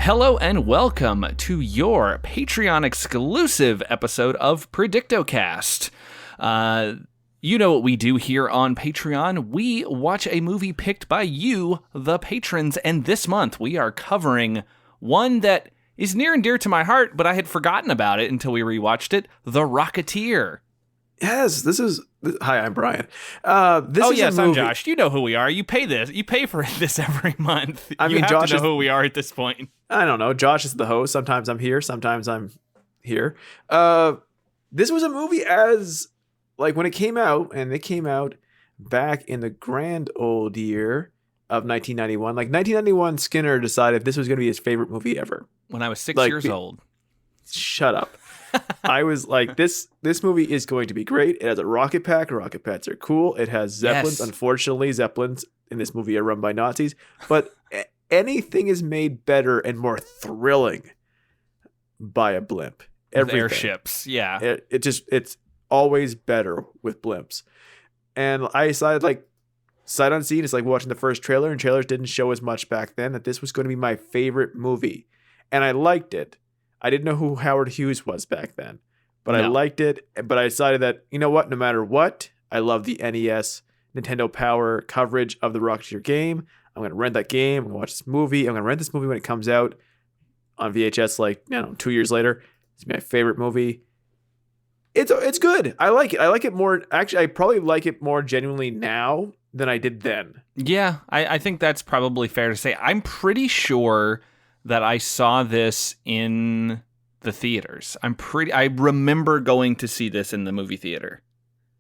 Hello and welcome to your Patreon exclusive episode of predictocast. You know what we do here on Patreon. We watch a movie picked by you, the patrons, and this month we are covering one that is near and dear to my heart, but I had forgotten about it until we rewatched it, The Rocketeer. Yes, this is... Hi, I'm Brian. I'm Josh. You know who we are. You pay this. You pay for this every month. You have Josh to know who we are at this point. I don't know. Josh is the host. Sometimes I'm here. Sometimes I'm here. This was a movie when it came out, and it came out back in the grand old year of 1991. Like 1991, Skinner decided this was going to be his favorite movie ever. When I was 6 years old. Shut up. I was like, this movie is going to be great. It has a rocket pack. Rocket packs are cool. It has zeppelins. Yes. Unfortunately, zeppelins in this movie are run by Nazis. But anything is made better and more thrilling by a blimp. Everything. Airships, yeah. It's always better with blimps. And I decided, sight unseen, it's like watching the first trailer, and trailers didn't show as much back then, that this was going to be my favorite movie. And I liked it. I didn't know who Howard Hughes was back then, but I liked it. But I decided that, you know what, no matter what, I love the NES, Nintendo Power coverage of the Rocketeer game. I'm going to rent that game. I'm going to watch this movie. I'm going to rent this movie when it comes out on VHS, 2 years later. It's my favorite movie. It's good. I like it. I like it more. Actually, I probably like it more genuinely now than I did then. Yeah, I think that's probably fair to say. I'm pretty sure that I saw this in the theaters. I remember going to see this in the movie theater.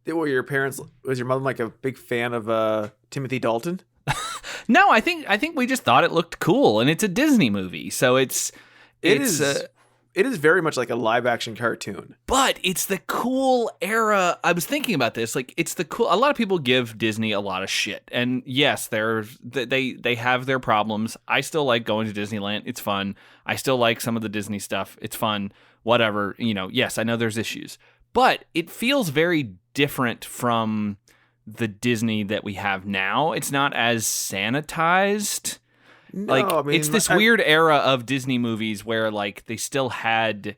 Was your mother a big fan of Timothy Dalton? No, I think we just thought it looked cool, and it's a Disney movie, so it is very mumuch like a live action cartoon. But it's the cool era. I was thinking about this. It's the cool. A lot of people give Disney a lot of shit. And yes, they have their problems. I still like going to Disneyland. It's fun. I still like some of the Disney stuff. It's fun. Whatever. Yes, I know there's issues. But it feels very different from the Disney that we have now. It's not as sanitized. No, it's this weird era of Disney movies where they still had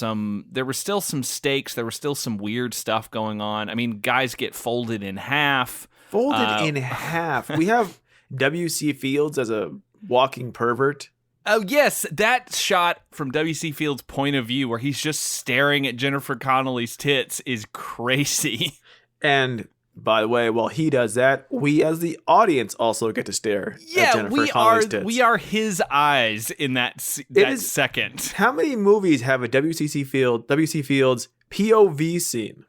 there were still some stakes, there was still some weird stuff going on. I mean, guys get folded in half. We have W.C. Fields as a walking pervert. Oh, yes, that shot from W.C. Fields' point of view where he's just staring at Jennifer Connelly's tits is crazy. And by the way, while he does that, we as the audience also get to stare at Jennifer Connelly's tits. We are his eyes in that second. How many movies have a W.C. Fields POV scene?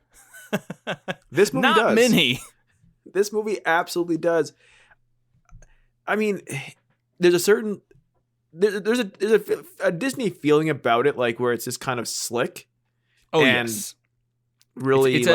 This movie does. Not many. This movie absolutely does. I mean, there's a Disney feeling about it, where it's just kind of slick. Oh, yes. Really, it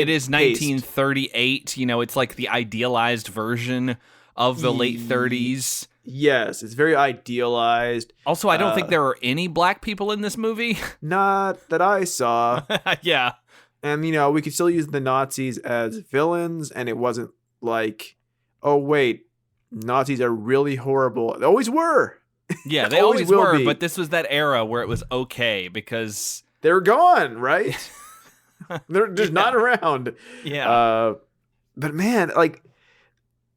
is 1938. It's like the idealized version of the late 30s. Yes, it's very idealized. Also, I don't think there are any black people in this movie. Not that I saw. Yeah. And, we could still use the Nazis as villains, and it wasn't like, oh, wait, Nazis are really horrible. They always were. Yeah, they always were, but this was that era where it was okay because they're gone, right? They're just not around. Yeah. But man,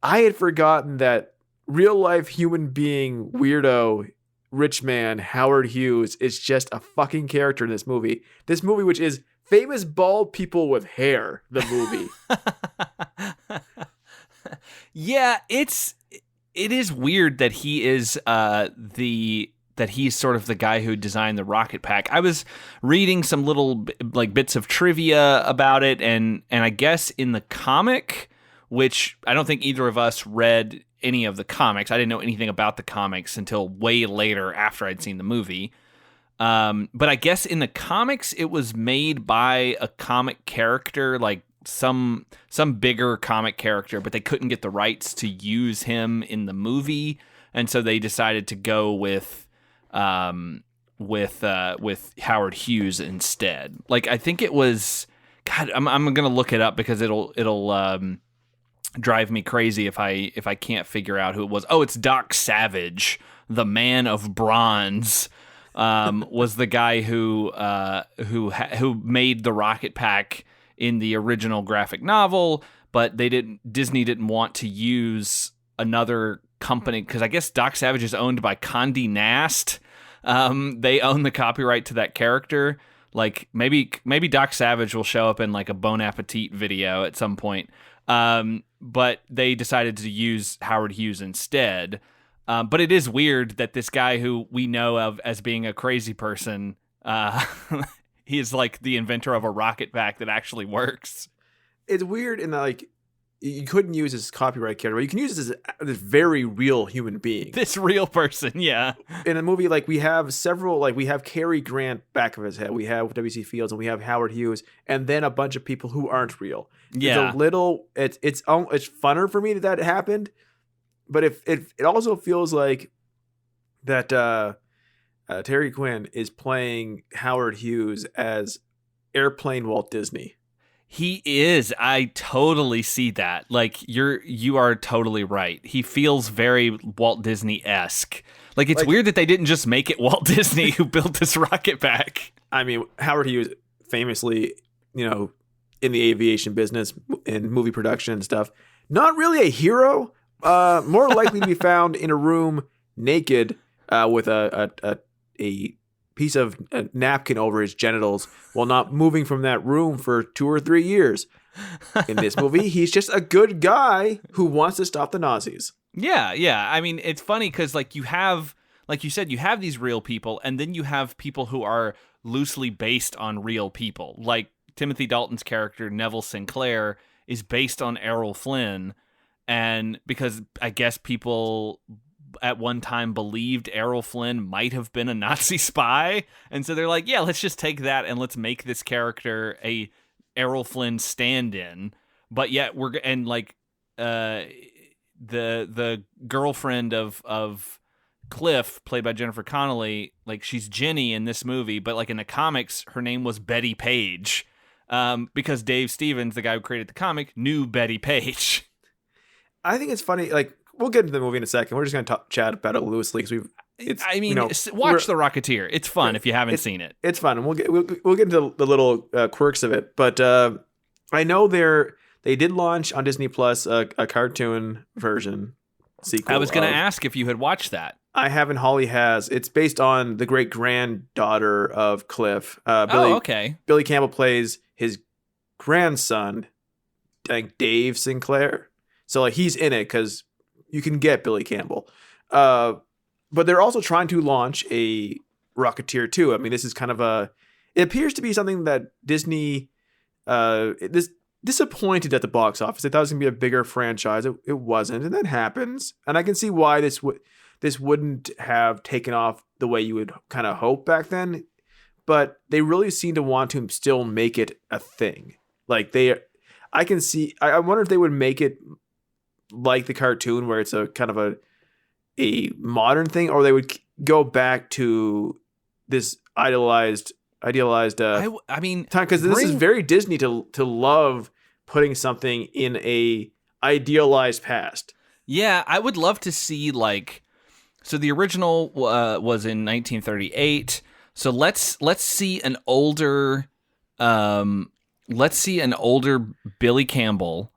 I had forgotten that real life human being weirdo rich man Howard Hughes is just a fucking character in this movie. This movie, which is famous bald people with hair, the movie. Yeah, it is weird that he is that he's sort of the guy who designed the rocket pack. I was reading some little bits of trivia about it, and I guess in the comic, which I don't think either of us read any of the comics. I didn't know anything about the comics until way later after I'd seen the movie. But I guess in the comics, it was made by a comic character, some bigger comic character, but they couldn't get the rights to use him in the movie, and so they decided to go with Howard Hughes instead. I think it was. God, I'm gonna look it up because it'll drive me crazy if I can't figure out who it was. Oh, it's Doc Savage, the Man of Bronze. Was the guy who made the rocket pack in the original graphic novel, but Disney didn't want to use another company because I guess Doc Savage is owned by Condé Nast. They own the copyright to that character. Like maybe Doc Savage will show up in like a Bon Appetit video at some point. But they decided to use Howard Hughes instead. But it is weird that this guy who we know of as being a crazy person, he is like the inventor of a rocket pack that actually works. It's weird in that like you couldn't use his copyright character, but you can use this as this very real human being. This real person, yeah. In a movie, like we have several, like we have Cary Grant back of his head, we have W.C. Fields, and we have Howard Hughes, and then a bunch of people who aren't real. Yeah, it's a little. It's funner for me that happened, but if it also feels like that Terry Quinn is playing Howard Hughes as Airplane Walt Disney. He is. I totally see that. Like you are totally right. He feels very Walt Disney-esque. Like it's weird that they didn't just make it Walt Disney who built this rocket pack. I mean, Howard Hughes famously, in the aviation business and movie production and stuff, not really a hero. More likely to be found in a room naked with a piece of a napkin over his genitals while not moving from that room for 2 or 3 years. In this movie, he's just a good guy who wants to stop the Nazis. Yeah. I mean, it's funny because like you said, you have these real people, and then you have people who are loosely based on real people. Like Timothy Dalton's character, Neville Sinclair, is based on Errol Flynn, and because I guess people at one time believed Errol Flynn might have been a Nazi spy, and so they're like, yeah, let's just take that and let's make this character a Errol Flynn stand-in. But yet the girlfriend of Cliff, played by Jennifer Connelly, like she's Jenny in this movie, but like in the comics her name was Betty Page, because Dave Stevens, the guy who created the comic, knew Betty Page. I think it's funny, like we'll get into the movie in a second. We're just going to chat about it loosely because watch The Rocketeer. It's fun if you haven't seen it. It's fun, and we'll get into the little quirks of it. But I know they did launch on Disney Plus a cartoon version sequel. I was going to ask if you had watched that. I haven't. Holly has. It's based on the great granddaughter of Cliff. Okay. Billy Campbell plays his grandson, I think Dave Sinclair. So like he's in it because you can get Billy Campbell. But they're also trying to launch a Rocketeer 2. I mean, this is kind of it appears to be something that Disney disappointed at the box office. They thought it was going to be a bigger franchise. It wasn't, and that happens. And I can see why this wouldn't have taken off the way you would kind of hope back then. But they really seem to want to still make it a thing. Like I can see. I wonder if they would make it like the cartoon where it's a kind of a modern thing, or they would go back to this idealized I mean time, because this is very Disney to love putting something in a idealized past. Yeah, I would love to see so the original was in 1938. So let's see an older Billy Campbell,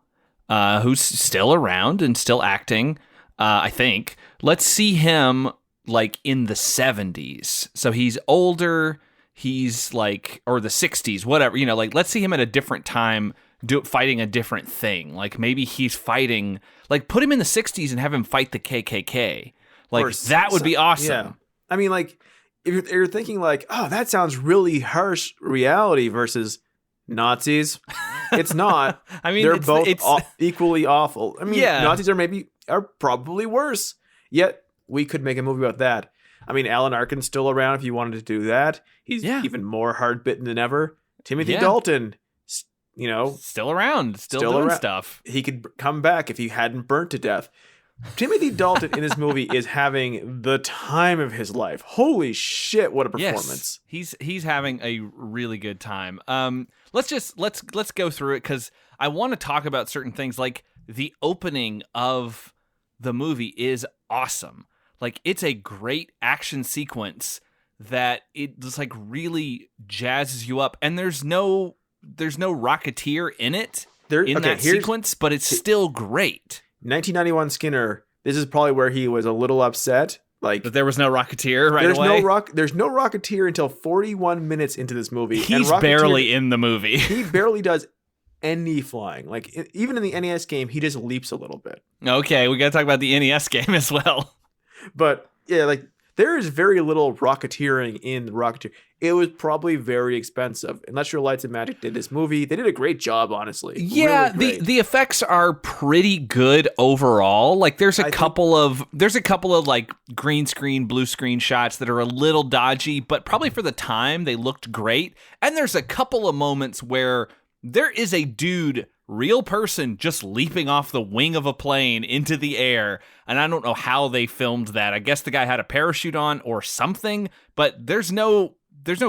who's still around and still acting, I think. Let's see him like in the 70s. So he's older, he's like, or the 60s, whatever, like let's see him at a different time fighting a different thing. Like maybe he's fighting, like put him in the 60s and have him fight the KKK. Like that would be awesome. Yeah. I mean, like if you're thinking like, oh, that sounds really harsh reality versus Nazis. It's not. I mean, they're both equally awful. I mean, Nazis are probably worse. Yet we could make a movie about that. I mean, Alan Arkin's still around if you wanted to do that. He's even more hard bitten than ever. Timothy Dalton, still around, still doing stuff. He could come back if he hadn't burnt to death. Timothy Dalton in this movie is having the time of his life. Holy shit, what a performance. Yes, he's having a really good time. Let's go through it because I want to talk about certain things. Like the opening of the movie is awesome. Like, it's a great action sequence that it just like really jazzes you up, and there's no Rocketeer in it that sequence, but it's still great. 1991 Skinner. This is probably where he was a little upset. Like, but there was no Rocketeer away. There's no Rocketeer until 41 minutes into this movie. He's barely in the movie. He barely does any flying. Like, even in the NES game, he just leaps a little bit. Okay, we got to talk about the NES game as well. But yeah, like, there is very little Rocketeering in the Rocketeer. It was probably very expensive. Industrial Lights and Magic did this movie. They did a great job, honestly. Yeah, really the effects are pretty good overall. Like, there's a couple of like green screen, blue screen shots that are a little dodgy, but probably for the time they looked great. And there's a couple of moments where there is a dude, real person, just leaping off the wing of a plane into the air. And I don't know how they filmed that. I guess the guy had a parachute on or something, but there's no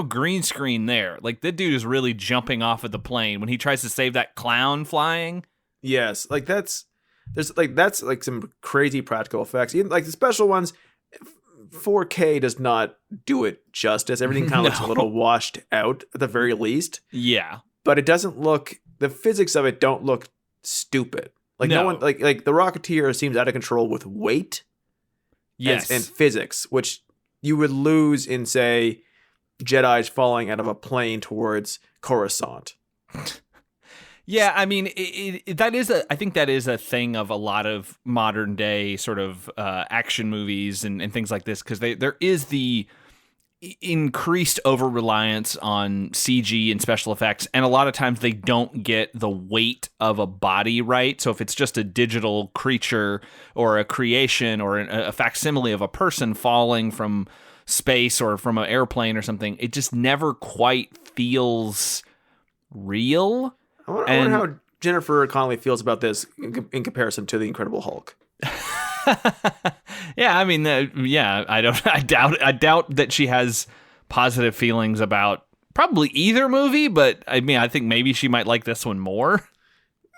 green screen there. Like, the dude is really jumping off of the plane when he tries to save that clown flying. Yes, like that's some crazy practical effects. Even like the special ones, 4K does not do it justice. Everything kind of looks a little washed out at the very least. Yeah. But it doesn't look, the physics of it don't look stupid. Like, no one, like the Rocketeer seems out of control with weight. Yes. And physics, which you would lose in, say, Jedi's falling out of a plane towards Coruscant. Yeah, I mean, I think that is a thing of a lot of modern day sort of action movies and things like this, because there is the increased over-reliance on CG and special effects, and a lot of times they don't get the weight of a body right. So if it's just a digital creature or a creation or a facsimile of a person falling from space or from an airplane or something, it just never quite feels real. I wonder how Jennifer Connelly feels about this in comparison to The Incredible Hulk. Yeah, I mean, I doubt that she has positive feelings about probably either movie, but I mean, I think maybe she might like this one more.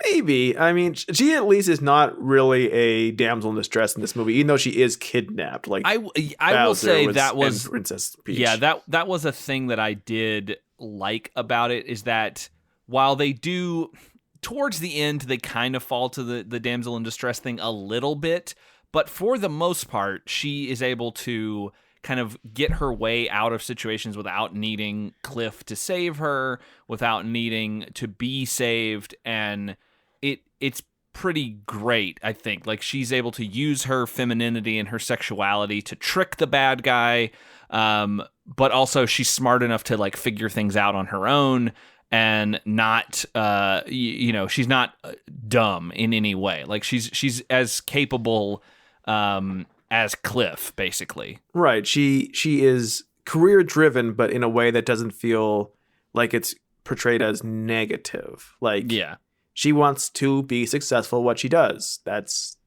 Maybe. I mean, she at least is not really a damsel in distress in this movie, even though she is kidnapped. Like, I will say that was Princess Peach. Yeah, that was a thing that I did like about it, is that while they do towards the end, they kind of fall to the damsel in distress thing a little bit, but for the most part, she is able to kind of get her way out of situations without needing Cliff to save her, without needing to be saved, and it's pretty great, I think. Like, she's able to use her femininity and her sexuality to trick the bad guy, but also she's smart enough to like figure things out on her own and not she's not dumb in any way. Like, she's as capable as Cliff, basically. Right. She is career driven, but in a way that doesn't feel like it's portrayed as negative. Like, yeah, she wants to be successful at what she does. That's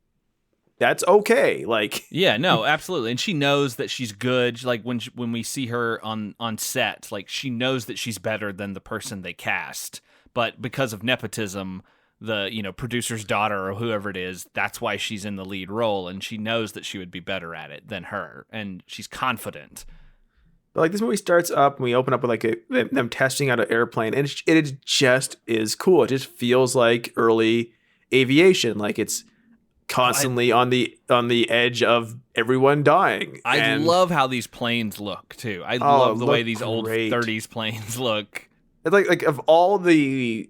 okay. Like, yeah, no, absolutely. And she knows that she's good. Like, when we see her on set, like, she knows that she's better than the person they cast. But because of nepotism, the producer's daughter or whoever it is, that's why she's in the lead role, and she knows that she would be better at it than her, and she's confident. But like, this movie starts up and we open up with like them testing out an airplane, and it just is cool. It just feels like early aviation. Like, it's constantly on the edge of everyone dying. I love how these planes look too. I love the way these old 30s planes look. It's like of all the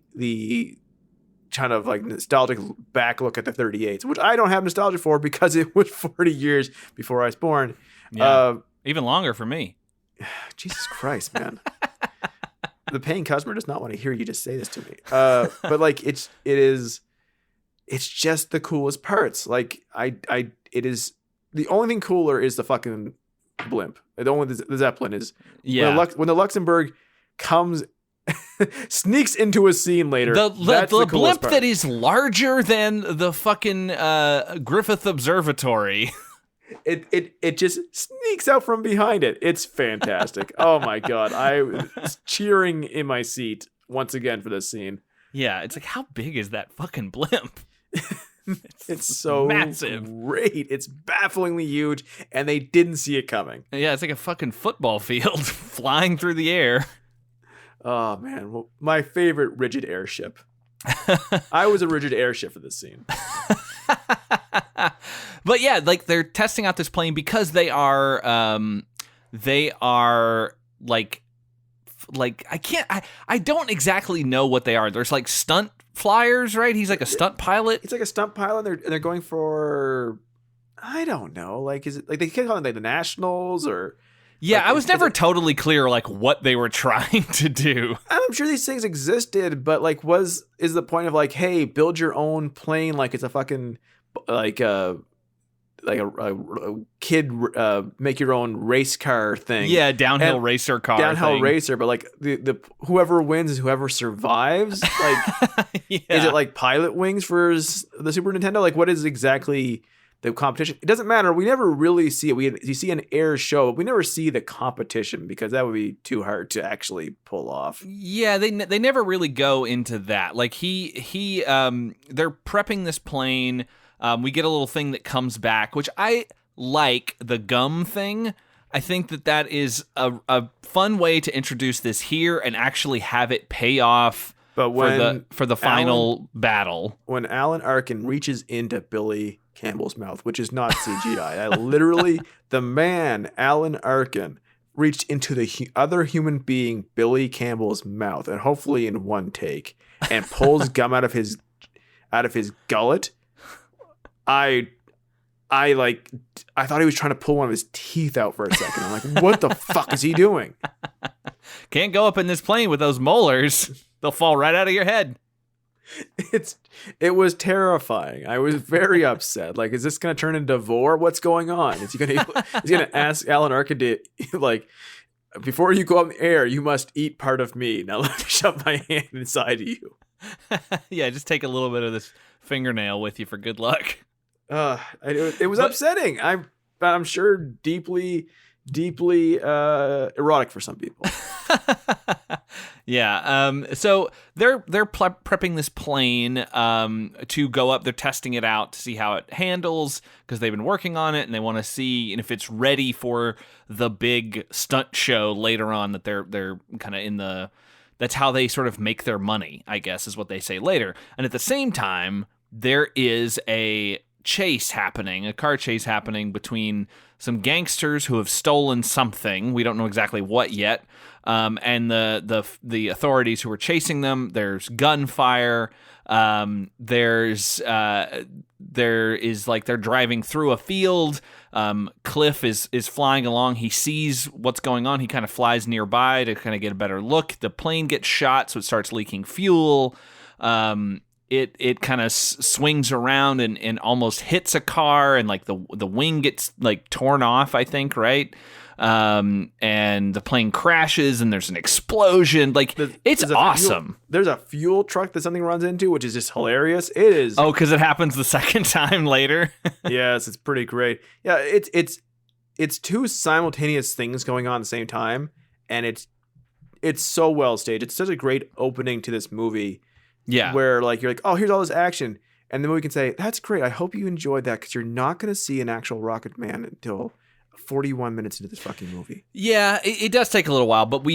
kind of like nostalgic back look at the 38s, which I don't have nostalgia for because it was 40 years before I was born. Yeah, even longer for me. Jesus Christ, man. The paying customer does not want to hear you just say this to me. But like, it's just the coolest parts. Like, it is the only thing cooler is the fucking blimp. The Zeppelin is when the Luxembourg comes sneaks into a scene later. The blimp part that is larger than the fucking Griffith Observatory. It just sneaks out from behind it. It's fantastic. Oh my God. I was cheering in my seat once again for this scene. Yeah, it's like, how big is that fucking blimp? It's so massive. Great. It's bafflingly huge, and they didn't see it coming. Yeah, it's like a fucking football field flying through the air. Oh, man. Well, my favorite rigid airship. I was a rigid airship for this scene. But yeah, like they're testing out this plane because they are like I don't exactly know what they are. There's like stunt flyers, right? He's like a stunt pilot. It's like a stunt pilot, and they're going for, I don't know, like, is it like they can't call it like the Nationals or? Yeah, like, I was never totally clear like what they were trying to do. I'm sure these things existed, but like, is the point of like, hey, build your own plane like it's a fucking like a kid make your own race car thing. Yeah, downhill racer car. Downhill thing. racer, but like the whoever wins is whoever survives. Like, Yeah. Is it like Pilot Wings for the Super Nintendo? Like, what is exactly the competition? It doesn't matter. We never really see it. You see an air show, but we never see the competition because that would be too hard to actually pull off. Yeah, they never really go into that. Like they're prepping this plane. We get a little thing that comes back, which I like, the gum thing. I think that is a fun way to introduce this here and actually have it pay off for the final battle. When Alan Arkin reaches into Billy Campbell's mouth, which is not CGI, the man, Alan Arkin, reached into the other human being, Billy Campbell's mouth, and hopefully in one take, and pulls gum out of his gullet. I thought he was trying to pull one of his teeth out for a second. I'm like, what the fuck is he doing? Can't go up in this plane with those molars. They'll fall right out of your head. It was terrifying. I was very upset. Like, is this going to turn into Vor? What's going on? Is he going to ask Alan Arkin to, like, before you go up in the air, you must eat part of me. Now let me shove my hand inside of you. Yeah, just take a little bit of this fingernail with you for good luck. It was upsetting. I'm sure deeply erotic for some people. Yeah. So they're prepping this plane to go up. They're testing it out to see how it handles because they've been working on it and they want to see if it's ready for the big stunt show later on. That they're kind of in the. That's how they sort of make their money, I guess, is what they say later. And at the same time, there is a car chase happening between some gangsters who have stolen something. We don't know exactly what yet. And the authorities who are chasing them. There's gunfire. There is like they're driving through a field. Cliff is flying along. He sees what's going on. He kind of flies nearby to kind of get a better look. The plane gets shot, so it starts leaking fuel. It kind of swings around and almost hits a car, and like the wing gets like torn off, I think, right? And the plane crashes and there's an explosion. Like, it's awesome. There's a fuel truck that something runs into, which is just hilarious. It is. Oh, because it happens the second time later. Yes, it's pretty great. Yeah, it's two simultaneous things going on at the same time, and it's so well staged. It's such a great opening to this movie. Yeah. Where like you're like, oh, here's all this action. And the movie can say, that's great. I hope you enjoyed that, because you're not going to see an actual Rocket Man until 41 minutes into this fucking movie. Yeah, it does take a little while, but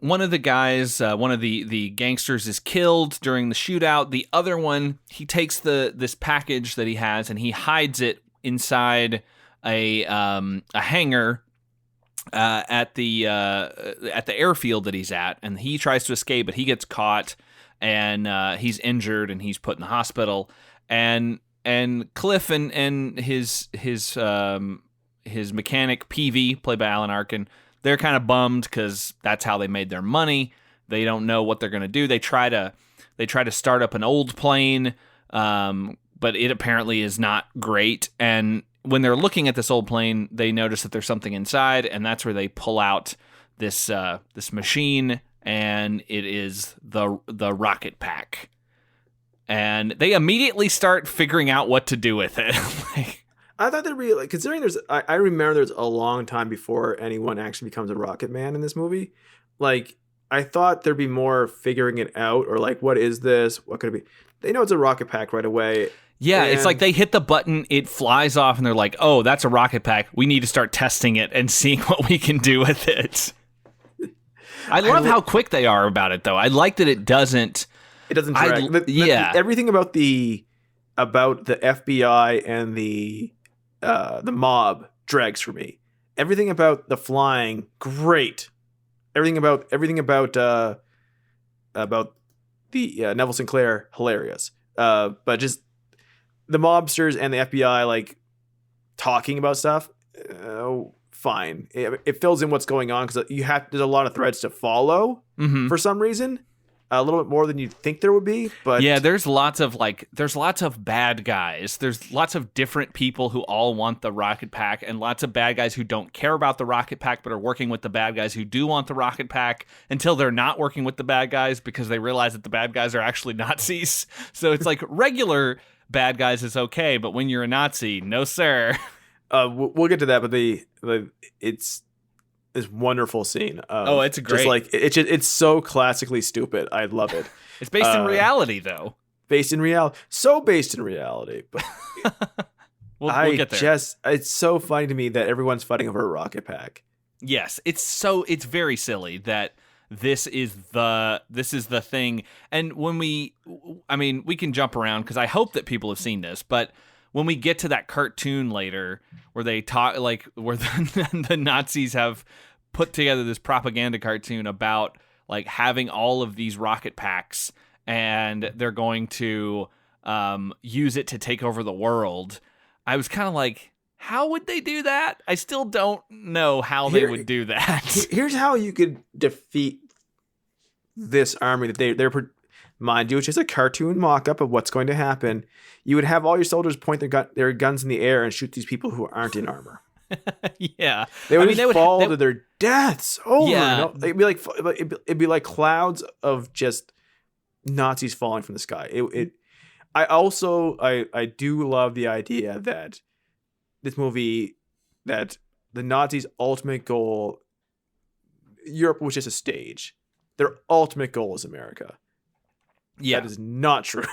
one of the guys, one of the gangsters is killed during the shootout. The other one, he takes this package that he has and he hides it inside a hangar at the airfield that he's at, and he tries to escape, but he gets caught and he's injured and he's put in the hospital. And Cliff and his mechanic Peavy, played by Alan Arkin, they're kind of bummed because that's how they made their money. They don't know what they're going to do. They try to start up an old plane, but it apparently is not great. And when they're looking at this old plane, they notice that there's something inside, and that's where they pull out this machine, and it is the rocket pack. And they immediately start figuring out what to do with it. I thought they'd be like, considering I remember there's a long time before anyone actually becomes a Rocket Man in this movie. Like, I thought there'd be more figuring it out, or like, what is this? What could it be? They know it's a rocket pack right away. Yeah, it's like And- they hit the button, it flies off, and they're like, oh, that's a rocket pack. We need to start testing it and seeing what we can do with it. I love how quick they are about it, though. I like that it doesn't... It doesn't drag. Yeah. Everything about the FBI and the mob drags for me. Everything about the flying, great. Everything about the Neville Sinclair, hilarious. But just the mobsters and the FBI like talking about stuff, fine. It fills in what's going on because there's a lot of threads to follow for some reason. A little bit more than you'd think there would be, but yeah, there's lots of bad guys. There's lots of different people who all want the rocket pack, and lots of bad guys who don't care about the rocket pack but are working with the bad guys who do want the rocket pack until they're not working with the bad guys because they realize that the bad guys are actually Nazis. So it's like regular bad guys is okay, but when you're a Nazi, no sir. We'll get to that, but it's this wonderful scene. It's great. Just like it's so classically stupid. I love it. It's based in reality, though. Based in reality, so based in reality. But we'll get there. It's so funny to me that everyone's fighting over a rocket pack. Yes, it's very silly that this is the thing. And when we can jump around because I hope that people have seen this, but when we get to that cartoon later where they talk, like where the Nazis have put together this propaganda cartoon about like having all of these rocket packs and they're going to use it to take over the world. I was kind of like, how would they do that? I still don't know how they would do that. Here's how you could defeat this army that they're mind you, it's just a cartoon mock-up of what's going to happen. You would have all your soldiers point their guns in the air and shoot these people who aren't in armor. Yeah, they would fall to their deaths over. Yeah. It'd be like clouds of just Nazis falling from the sky. I do love the idea that this movie, that the Nazis' ultimate goal, Europe was just a stage. Their ultimate goal is America. Yeah. That is not true,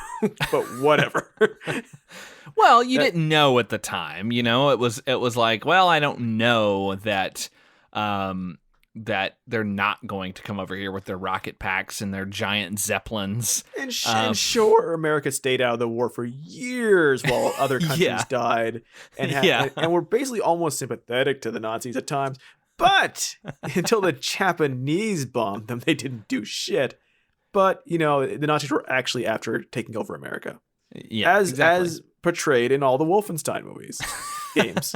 but whatever. Well, you didn't know at the time, you know. It was like, well, I don't know that that they're not going to come over here with their rocket packs and their giant zeppelins. And sure, America stayed out of the war for years while other countries died, and we're basically almost sympathetic to the Nazis at times. But until the Japanese bombed them, they didn't do shit. But, you know, the Nazis were actually after taking over America. Yeah, as portrayed in all the Wolfenstein movies, games.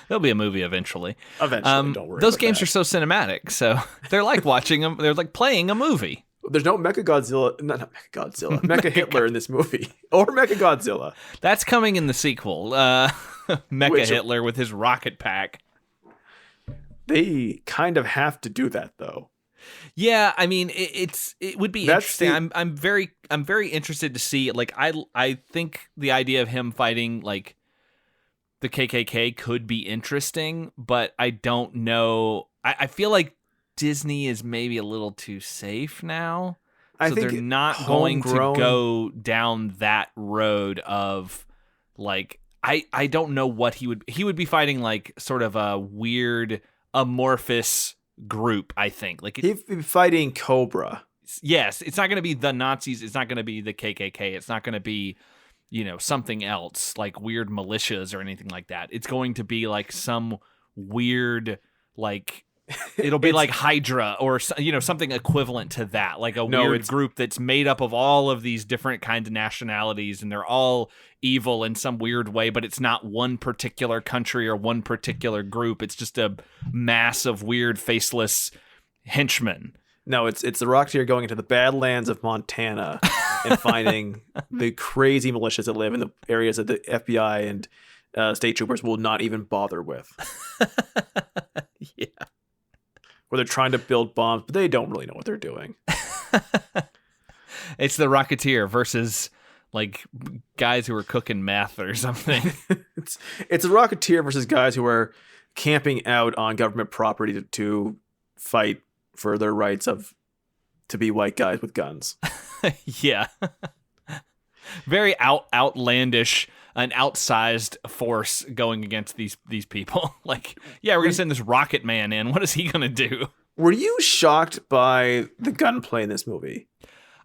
There'll be a movie eventually. Eventually, don't worry. Those games are so cinematic, so they're like watching them. They're like playing a movie. There's no Mechagodzilla, not Mechagodzilla, Mecha Hitler in this movie, or Mechagodzilla. That's coming in the sequel. Hitler with his rocket pack. They kind of have to do that, though. Yeah, I mean, it would be interesting. I'm very interested to see. Like, I think the idea of him fighting like the KKK could be interesting, but I don't know. I feel like Disney is maybe a little too safe now. I think they're not going to go down that road of like I don't know what he would be fighting, like sort of a weird amorphous group. I think like he'd be fighting Cobra. Yes, it's not going to be the Nazis. It's not going to be the KKK. It's not going to be, you know, something else like weird militias or anything like that. It's going to be like some weird, like it'll be like Hydra or, you know, something equivalent to that, like a weird group that's made up of all of these different kinds of nationalities, and they're all evil in some weird way, but it's not one particular country or one particular group. It's just a mass of weird faceless henchmen. No, it's the Rocketeer going into the Badlands of Montana and finding the crazy militias that live in the areas that the FBI and state troopers will not even bother with. Yeah. Where they're trying to build bombs, but they don't really know what they're doing. It's the Rocketeer versus like guys who are cooking meth or something. It's a Rocketeer versus guys who are camping out on government property to fight for their rights to be white guys with guns. Yeah. Very outlandish, an outsized force going against these people. Like, yeah, we're gonna send this Rocket Man in. What is he gonna do? Were you shocked by the gunplay in this movie?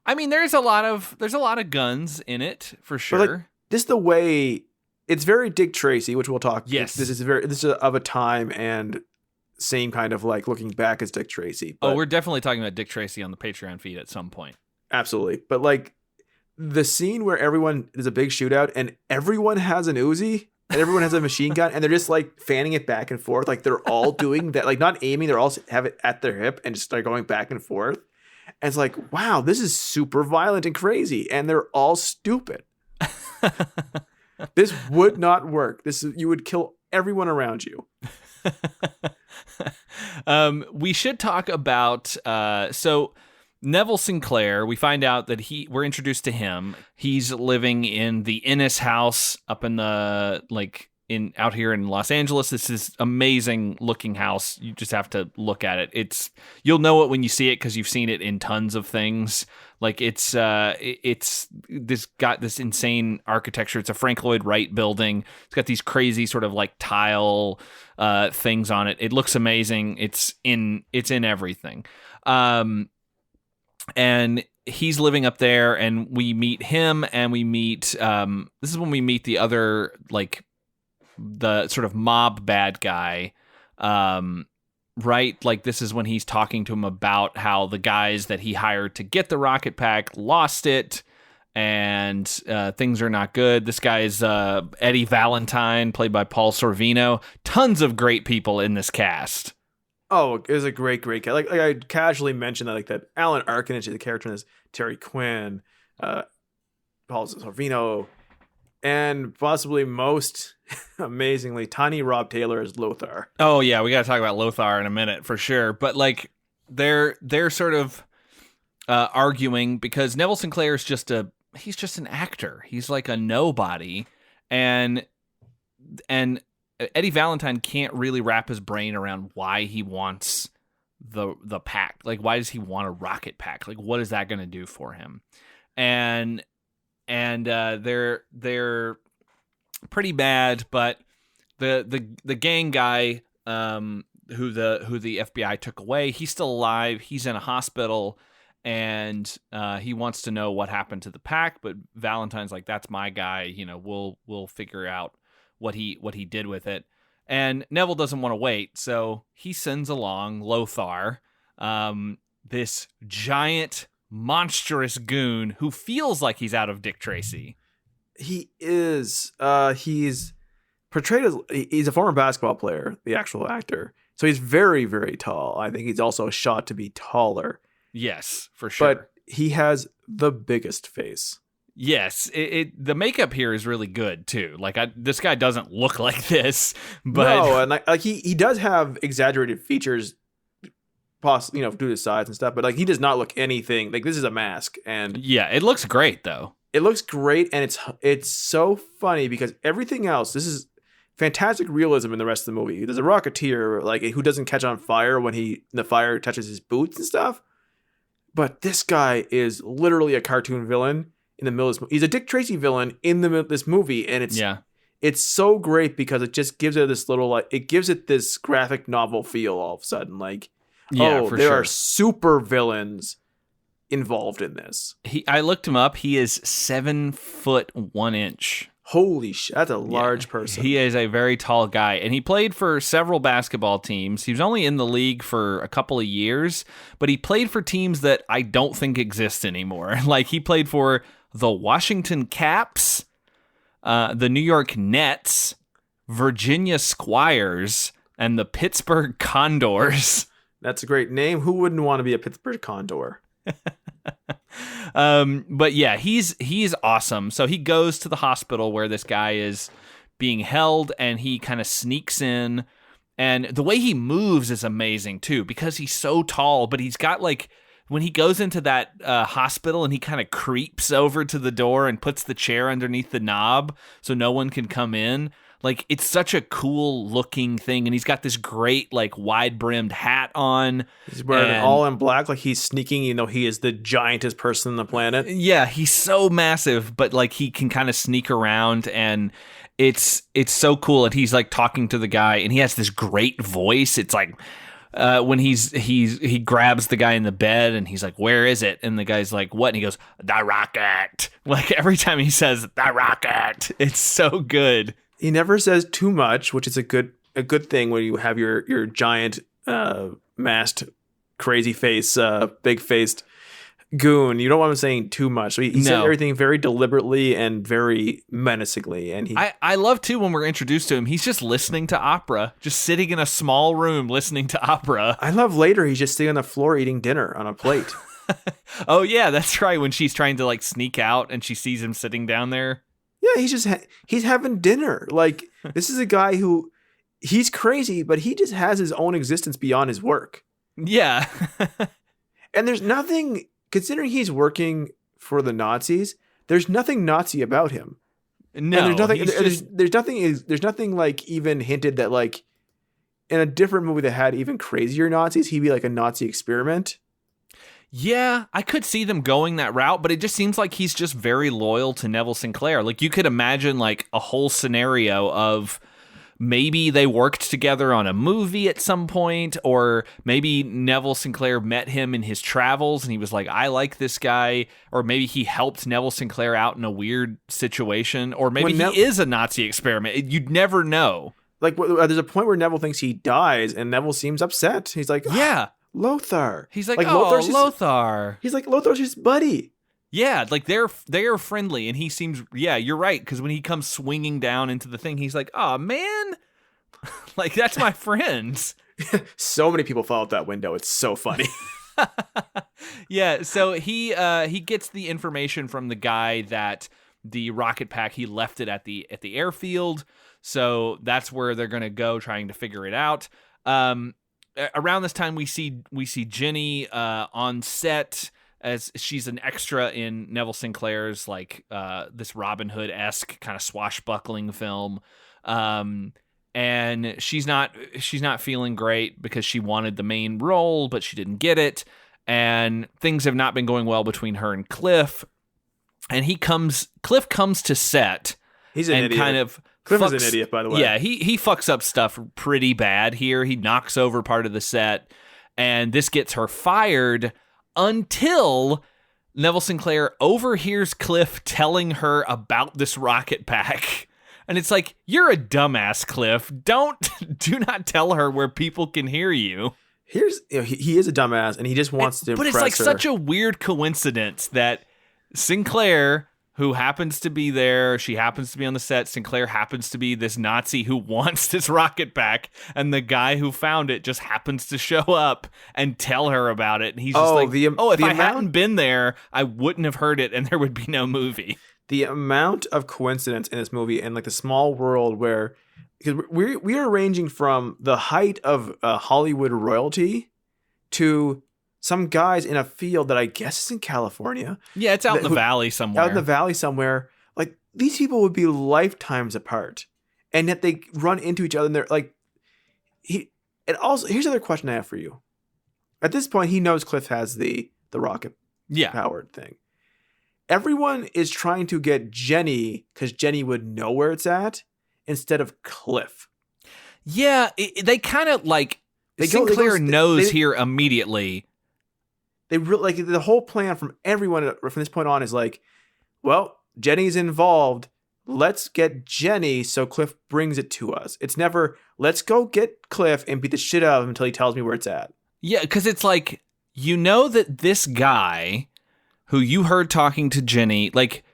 I mean, there's a lot of guns in it for sure. But like, this the way it's very Dick Tracy, which we'll talk. Yes, this is of a time and same kind of like looking back as Dick Tracy. But we're definitely talking about Dick Tracy on the Patreon feed at some point. Absolutely, but like the scene where there's a big shootout and everyone has an Uzi and everyone has a machine gun and they're just like fanning it back and forth, like they're all doing that, like not aiming, they're all have it at their hip and just start going back and forth. And it's like, wow, this is super violent and crazy, and they're all stupid. This would not work. You would kill everyone around you. We should talk about so Neville Sinclair. We find out that we're introduced to him. He's living in the Innes house up in the out here in Los Angeles. This is amazing looking house. You just have to look at it. You'll know it when you see it because you've seen it in tons of things. Like it's got this insane architecture. It's a Frank Lloyd Wright building. It's got these crazy sort of like tile things on it. It looks amazing. It's in everything. And he's living up there, and we meet him, and we meet this is when we meet the other the sort of mob bad guy, right? Like this is when he's talking to him about how the guys that he hired to get the rocket pack lost it, and things are not good. This guy is Eddie Valentine, played by Paul Sorvino. Tons of great people in this cast. Oh, it was a great guy. Like I casually mentioned that, like that Alan Arkin is the character in this, Terry Quinn, Paul Sorvino, and possibly most amazingly, Tiny Rob Taylor as Lothar. Oh yeah, we got to talk about Lothar in a minute for sure. But like they're sort of arguing because Neville Sinclair is he's just an actor. He's like a nobody, and Eddie Valentine can't really wrap his brain around why he wants the pack. Like, why does he want a rocket pack? Like, what is that going to do for him? And they're pretty bad, but the gang guy who the FBI took away, he's still alive. He's in a hospital, and he wants to know what happened to the pack. But Valentine's like, that's my guy. You know, we'll figure out what he did with it. And Neville doesn't want to wait, so he sends along Lothar, this giant, monstrous goon who feels like he's out of Dick Tracy. He is. He's portrayed as he's a former basketball player, the actual actor. So he's very, very tall. I think he's also shot to be taller. Yes, for sure. But he has the biggest face. Yes, the makeup here is really good too. Like this guy doesn't look like this, but no, and like he does have exaggerated features, possibly due to size and stuff. But like he does not look anything like this is a mask, and yeah, it looks great though. It looks great, and it's so funny because everything else, this is fantastic realism in the rest of the movie. There's a Rocketeer like who doesn't catch on fire when the fire touches his boots and stuff, but this guy is literally a cartoon villain. In the middle of this movie. He's a Dick Tracy villain in this movie, and it's so great because it just gives it this little it gives it this graphic novel feel all of a sudden. Like, there are super villains involved in this. I looked him up. He is 7'1". Holy shit, that's a large person. He is a very tall guy, and he played for several basketball teams. He was only in the league for a couple of years, but he played for teams that I don't think exist anymore. Like he played for the Washington Caps, the New York Nets, Virginia Squires, and the Pittsburgh Condors. That's a great name. Who wouldn't want to be a Pittsburgh Condor? But yeah, he's awesome. So he goes to the hospital where this guy is being held, and he kind of sneaks in, and the way he moves is amazing too because he's so tall, but he's got like when he goes into that hospital and he kind of creeps over to the door and puts the chair underneath the knob so no one can come in. Like, it's such a cool looking thing. And he's got this great, like, wide brimmed hat on. He's wearing it all in black, like he's sneaking, he is the giantest person on the planet. Yeah, he's so massive, but like he can kind of sneak around, and it's so cool. And he's like talking to the guy, and he has this great voice. It's like when he grabs the guy in the bed, and he's like, "Where is it?" And the guy's like, "What?" And he goes, "The rocket." Like every time he says "the rocket," it's so good. He never says too much, which is a good thing when you have your giant masked crazy face, big faced goon. You don't want him saying too much. So he said everything very deliberately and very menacingly. And I love too when we're introduced to him, he's just listening to opera, just sitting in a small room listening to opera. I love later he's just sitting on the floor eating dinner on a plate. Oh yeah, that's right. When she's trying to like sneak out and she sees him sitting down there. Yeah, he's having dinner. Like, this is a guy who, he's crazy, but he just has his own existence beyond his work. Yeah. And there's nothing, considering he's working for the Nazis, there's nothing Nazi about him. No, and there's nothing like even hinted that like in a different movie that had even crazier Nazis, he'd be like a Nazi experiment. Yeah, I could see them going that route, but it just seems like he's just very loyal to Neville Sinclair. Like, you could imagine like a whole scenario of maybe they worked together on a movie at some point, or maybe Neville Sinclair met him in his travels and he was like, I like this guy, or maybe he helped Neville Sinclair out in a weird situation, or maybe he is a Nazi experiment. You'd never know. Like, there's a point where Neville thinks he dies and Neville seems upset. He's like, yeah. Lothar. He's like Lothar. He's like, Lothar's his buddy. Yeah, like they are friendly, and he seems, yeah, you're right, because when he comes swinging down into the thing, he's like, oh, man, like, that's my friends. So many people fall out that window. It's so funny. Yeah, so he gets the information from the guy that the rocket pack, he left it at the airfield, so that's where they're going to go trying to figure it out. Around this time, we see Jenny on set as she's an extra in Neville Sinclair's like this Robin Hood-esque kind of swashbuckling film, and she's not feeling great because she wanted the main role, but she didn't get it, and things have not been going well between her and Cliff. And Cliff comes to set. He's an idiot. Kind of. Cliff is an idiot, by the way. Yeah, he fucks up stuff pretty bad here. He knocks over part of the set, and this gets her fired until Neville Sinclair overhears Cliff telling her about this rocket pack. And it's like, you're a dumbass, Cliff. Do not tell her where people can hear you. He is a dumbass, and he just wants to impress her. But it's like such a weird coincidence that Sinclair, who happens to be there, she happens to be on the set, Sinclair happens to be this Nazi who wants this rocket pack, and the guy who found it just happens to show up and tell her about it. And he's just if I hadn't been there, I wouldn't have heard it, and there would be no movie. The amount of coincidence in this movie, and like the small world where, because we are ranging from the height of Hollywood royalty to some guys in a field that I guess is in California. Yeah, it's out in the valley somewhere. Out in the valley somewhere. Like, these people would be lifetimes apart. And yet they run into each other, and they're like, and also, here's another question I have for you. At this point, he knows Cliff has the rocket powered thing. Everyone is trying to get Jenny, because Jenny would know where it's at, instead of Cliff. Yeah, they kind of like, Sinclair knows here immediately. They really, like, the whole plan from everyone from this point on is like, well, Jenny's involved. Let's get Jenny so Cliff brings it to us. It's never, let's go get Cliff and beat the shit out of him until he tells me where it's at. Yeah, because it's like, you know that this guy who you heard talking to Jenny, like,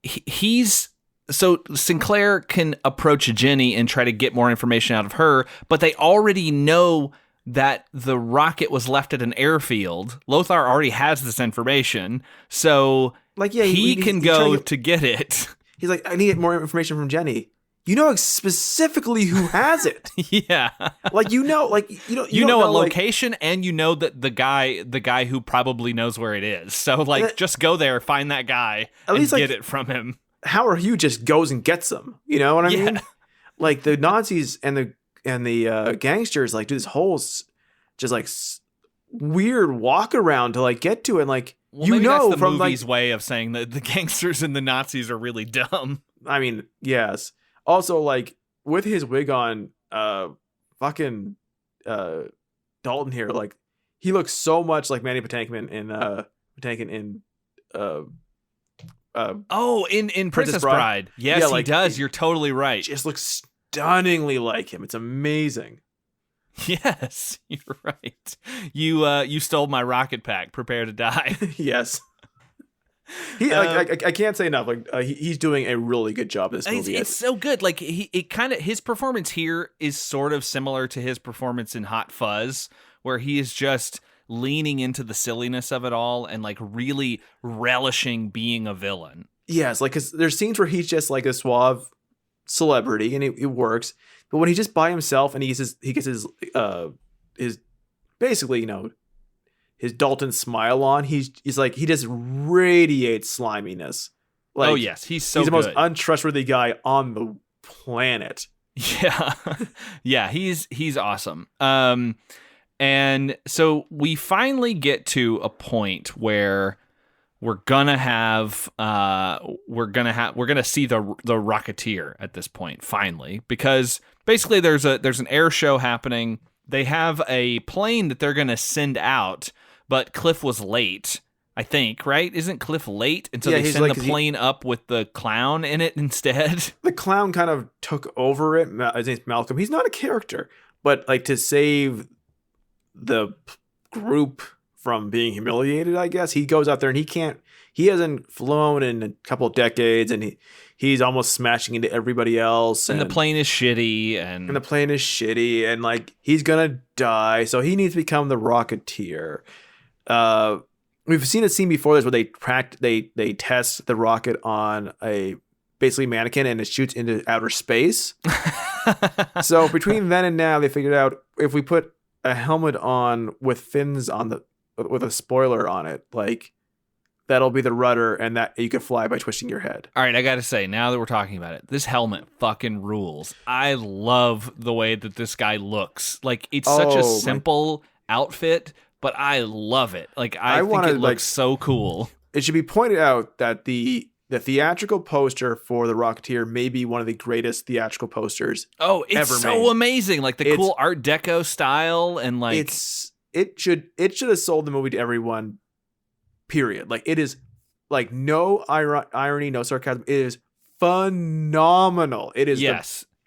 he's, so Sinclair can approach Jenny and try to get more information out of her, but they already know that the rocket was left at an airfield. Lothar already has this information, so like, yeah, he can go to get it. He's like, I need more information from Jenny. you know specifically who has it. Yeah. Like, you know a location, and you know that the guy who probably knows where it is. So like, just go there, find that guy, and least, get it from him. Howard Hughes just goes and gets them. You know what I mean? Like the Nazis and the gangsters like do this whole just like weird walk around to like get to it. And, like, well, maybe that's the movie's way of saying that the gangsters and the Nazis are really dumb. I mean, yes. Also, like, with his wig on, fucking Dalton here, like, he looks so much like Manny Patinkin in Princess Bride. Yes, he does. You're totally right. Just looks stunningly like him. It's amazing. Yes, you're right. You stole my rocket pack. Prepare to die. Yes. I can't say enough. Like he's doing a really good job in this movie. It's so good. Like his performance here is sort of similar to his performance in Hot Fuzz, where he is just leaning into the silliness of it all and like really relishing being a villain. Yes, like, because there's scenes where he's just like a suave celebrity and it works, but when he's just by himself and he gets his basically, you know, his Dalton smile on, he's like, he just radiates sliminess. Like, oh yes, he's the most untrustworthy guy on the planet. Yeah. Yeah, he's awesome. And so we finally get to a point where we're gonna see the Rocketeer at this point finally, because basically there's an air show happening. They have a plane that they're gonna send out, but Cliff was late, I think, right? Isn't Cliff late? And so they send the plane up with the clown in it instead. The clown kind of took over it. His name's Malcolm. He's not a character, but like to save the group from being humiliated, I guess, he goes out there and he hasn't flown in a couple of decades, and he's almost smashing into everybody else. And the plane is shitty. And And like, he's gonna die. So he needs to become the Rocketeer. We've seen a scene before this where they test the rocket on a basically mannequin and it shoots into outer space. So between then and now, they figured out if we put a helmet on with fins with a spoiler on it, like, that'll be the rudder, and that you can fly by twisting your head. All right, I gotta say, now that we're talking about it, this helmet fucking rules. I love the way that this guy looks. Like, it's such a simple outfit, but I love it. Like, I think it looks so cool. It should be pointed out that the theatrical poster for the Rocketeer may be one of the greatest theatrical posters ever made. It's so amazing. Like, the cool Art Deco style, and like, it should have sold the movie to everyone. Period. Like, it is like no irony, no sarcasm. It is phenomenal. It is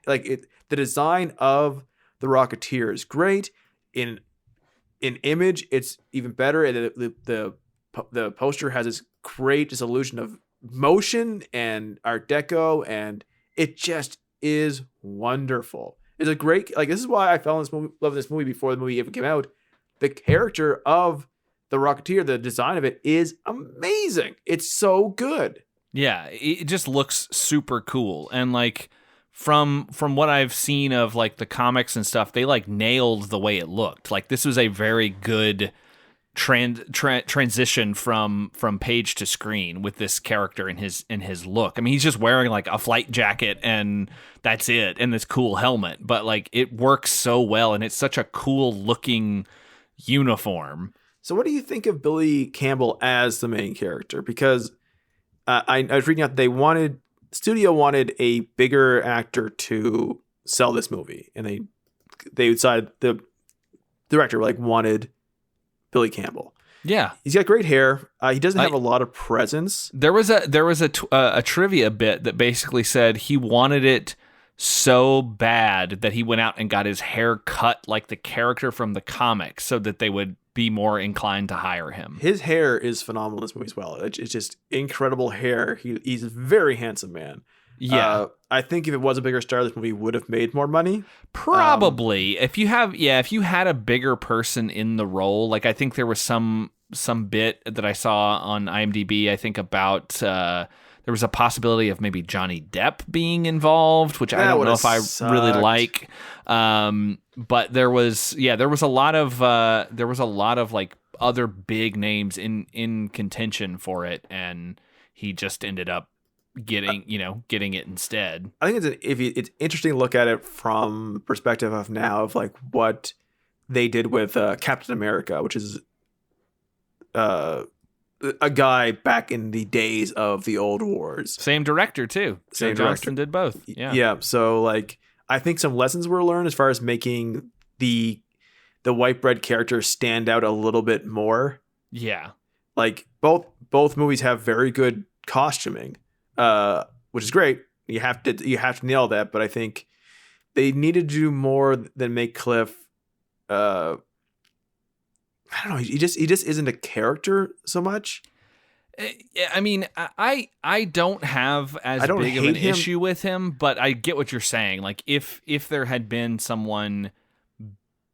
the design of the Rocketeer is great. In image, it's even better. And the poster has this great illusion of motion and Art Deco, and it just is wonderful. It's a great, like, this is why I fell in this movie, love this movie before the movie even came out. The character of the Rocketeer, the design of it is amazing. It's so good. Yeah, it just looks super cool. And like, from what I've seen of like the comics and stuff, they like nailed the way it looked. Like, this was a very good transition from page to screen with this character in his look. I mean, he's just wearing like a flight jacket and that's it, and this cool helmet, but like, it works so well, and it's such a cool looking uniform. So what do you think of Billy Campbell as the main character? Because I was reading out the studio wanted a bigger actor to sell this movie, and they decided the director wanted Billy Campbell. Yeah, he's got great hair. He doesn't have a lot of presence. There was a trivia bit that basically said he wanted it so bad that he went out and got his hair cut like the character from the comics, so that they would be more inclined to hire him. His hair is phenomenal in this movie as well. It's just incredible hair. He's a very handsome man. Yeah. I think if it was a bigger star, this movie would have made more money. Probably. If you had a bigger person in the role, like, I think there was some bit that I saw on IMDb, I think, about There was a possibility of maybe Johnny Depp being involved, which I That don't know would've if I really sucked. like. But there was a lot of like other big names in contention for it, and he just ended up getting it instead. I think it's interesting to look at it from perspective of now of like what they did with Captain America, which is a guy back in the days of the old wars. Same director too. Same Joe director. Johnston did both. Yeah. Yeah. So like, I think some lessons were learned as far as making the white bread character stand out a little bit more. Yeah. Like both movies have very good costuming, which is great. You have to nail that. But I think they needed to do more than make Cliff. I don't know. He just isn't a character so much. I mean, I don't have as big of an issue with him, but I get what you're saying. Like if there had been someone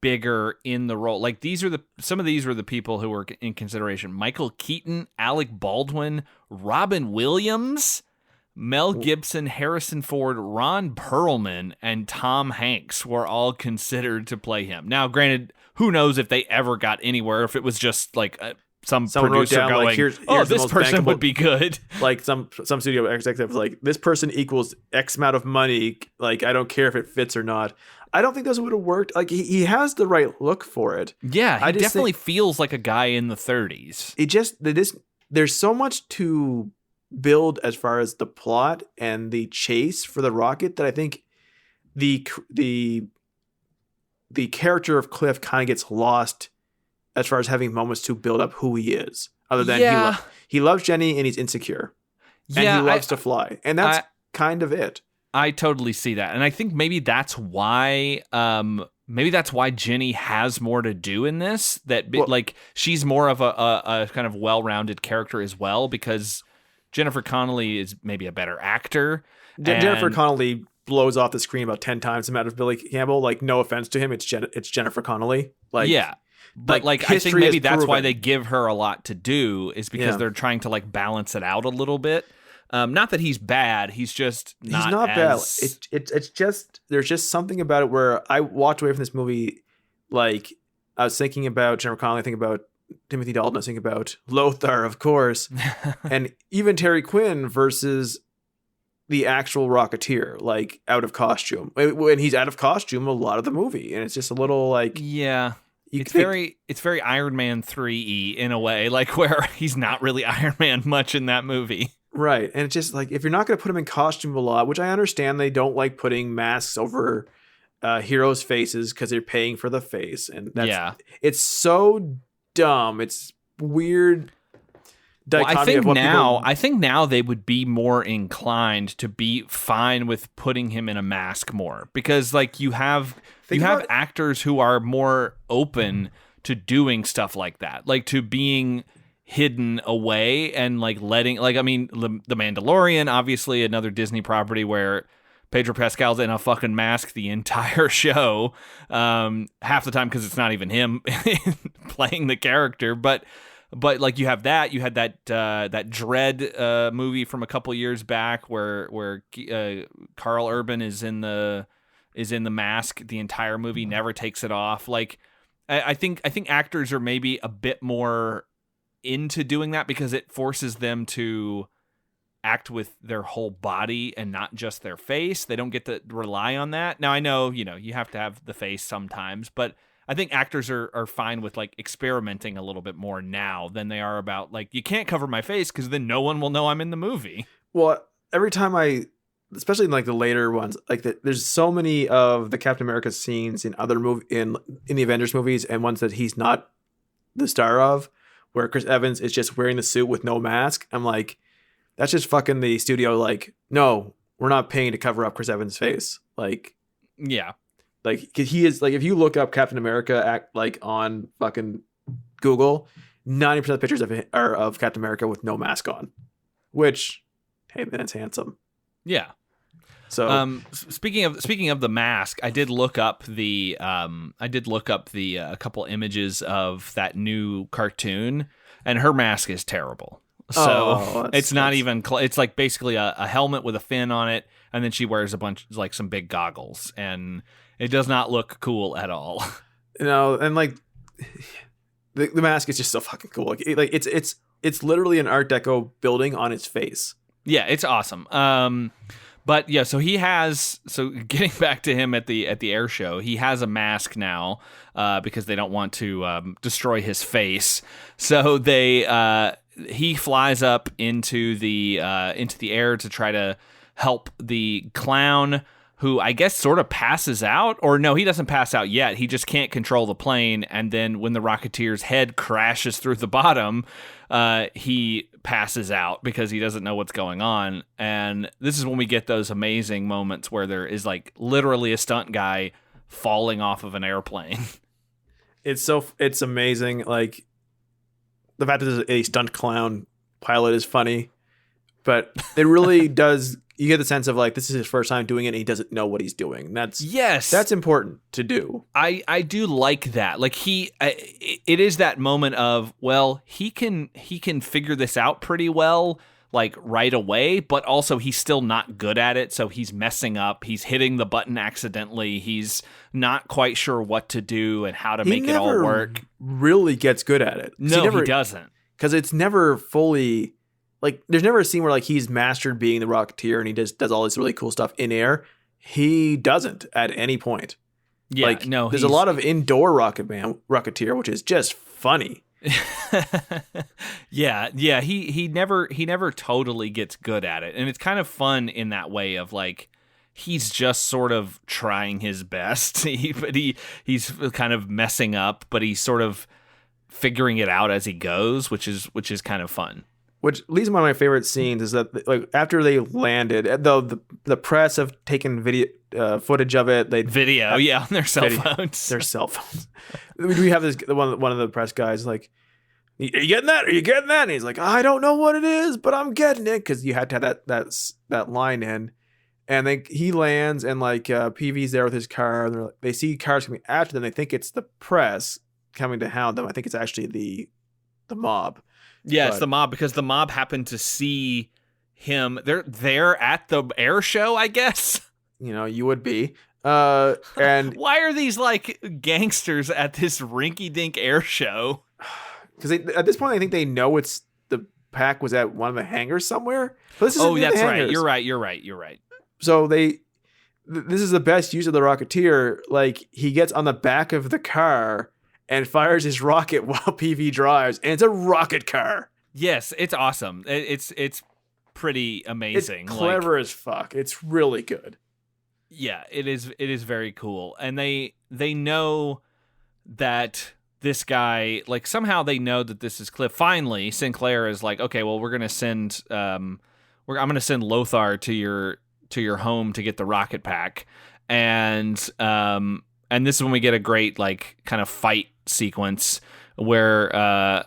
bigger in the role, like some of these were the people who were in consideration: Michael Keaton, Alec Baldwin, Robin Williams, Mel Gibson, Harrison Ford, Ron Perlman, and Tom Hanks were all considered to play him. Now, granted, who knows if they ever got anywhere, if it was just like some producer down, going, like, here's this person would be good. Like some studio executive was like, this person equals X amount of money. Like, I don't care if it fits or not. I don't think those would have worked. Like, he has the right look for it. Yeah, he definitely feels like a guy in the 30s. There's so much to build as far as the plot and the chase for the rocket that I think the character of Cliff kind of gets lost as far as having moments to build up who he is. Other than he loves Jenny and he's insecure. Yeah, and he loves to fly. And that's kind of it. I totally see that. And I think maybe that's why Jenny has more to do in this. Like she's more of a kind of well-rounded character as well, because Jennifer Connelly is maybe a better actor. Jennifer Connelly blows off the screen about 10 times the amount of Billy Campbell. Like, no offense to him, it's Jennifer Connelly. Like, yeah, but like I think maybe that's why they give her a lot to do, is because they're trying to like balance it out a little bit. Not that he's bad, he's just not. He's not bad. It's just there's just something about it where I walked away from this movie like I was thinking about Jennifer Connelly, thinking about Timothy Dalton, I was thinking about Lothar, of course, and even Terry Quinn versus the actual Rocketeer, like out of costume. When he's out of costume a lot of the movie, and it's just a little like it's very Iron Man 3-y in a way, like where he's not really Iron Man much in that movie. Right, and it's just like if you're not going to put him in costume a lot, which I understand they don't like putting masks over heroes' faces because they're paying for the face, and it's so dumb. It's weird. Well, I think now they would be more inclined to be fine with putting him in a mask more, because like you have actors who are more open to doing stuff like that, like to being hidden away and like letting, like, I mean, The Mandalorian, obviously another Disney property where Pedro Pascal's in a fucking mask the entire show, half the time because it's not even him playing the character, but like you had that Dread movie from a couple years back where Carl Urban is in the mask the entire movie, never takes it off. Like I think actors are maybe a bit more into doing that because it forces them to act with their whole body and not just their face. They don't get to rely on that. Now I know, you have to have the face sometimes, but I think actors are fine with like experimenting a little bit more now than they are about like, you can't cover my face because then no one will know I'm in the movie. Well, every time especially in like the later ones, like there's so many of the Captain America scenes in other in the Avengers movies and ones that he's not the star of, where Chris Evans is just wearing the suit with no mask. I'm like, that's just fucking the studio. Like, no, we're not paying to cover up Chris Evans' face. Like, yeah. Like, he is like, if you look up Captain America on fucking Google, 90% of the pictures of it are of Captain America with no mask on, which, hey, then it's handsome. Yeah. So, speaking of the mask, I did look up the a couple images of that new cartoon, and her mask is terrible. So it's not even. It's like basically a helmet with a fin on it, and then she wears some big goggles, and it does not look cool at all. And like the mask is just so fucking cool. Like it's literally an Art Deco building on its face. Yeah, it's awesome. But yeah, so getting back to him at the air show, he has a mask now because they don't want to destroy his face. So he flies up into the air to try to help the clown, who I guess sort of passes out. Or no, he doesn't pass out yet. He just can't control the plane. And then when the Rocketeer's head crashes through the bottom, he passes out because he doesn't know what's going on. And this is when we get those amazing moments where there is like literally a stunt guy falling off of an airplane. It's amazing. Like the fact that there's a stunt clown pilot is funny, but it really does. You get the sense of like this is his first time doing it and he doesn't know what he's doing. That's important to do. I do like that. Like it is that moment of, well, he can figure this out pretty well, like right away, but also he's still not good at it, so he's messing up. He's hitting the button accidentally. He's not quite sure what to do and how to make it all work. Really gets good at it. No, he doesn't. Because it's never fully. Like, there's never a scene where, like, he's mastered being the Rocketeer and he just does all this really cool stuff in air. He doesn't at any point. Yeah, like, there's a lot of indoor Rocketeer, which is just funny. yeah. He never totally gets good at it. And it's kind of fun in that way of, like, he's just sort of trying his best. But he's kind of messing up, but he's sort of figuring it out as he goes, which is kind of fun. Which leads to one of my favorite scenes is that, like, after they landed, the press have taken video footage of it. On their cell phones. Their cell phones. We have this one of the press guys like, "Are you getting that? Are you getting that?" And he's like, "I don't know what it is, but I'm getting it," because you had to have that line in. And he lands, and like PV's there with his car. And they see cars coming after them. They think it's the press coming to hound them. I think it's actually the mob. Yeah, it's the mob, because the mob happened to see him. They're there at the air show, I guess. You would be. And why are these like gangsters at this rinky-dink air show? Because at this point, I think they know it's the pack was at one of the hangars somewhere. That's right. You're right. So this is the best use of the Rocketeer. Like, he gets on the back of the car and fires his rocket while PV drives, and it's a rocket car. Yes, it's awesome. It's pretty amazing. It's clever as fuck. It's really good. Yeah, it is very cool. And they know that this guy, like, somehow they know that this is Cliff. Finally, Sinclair is like, okay, well, we're gonna send I'm gonna send Lothar to your home to get the rocket pack, and this is when we get a great, like, kind of fight sequence where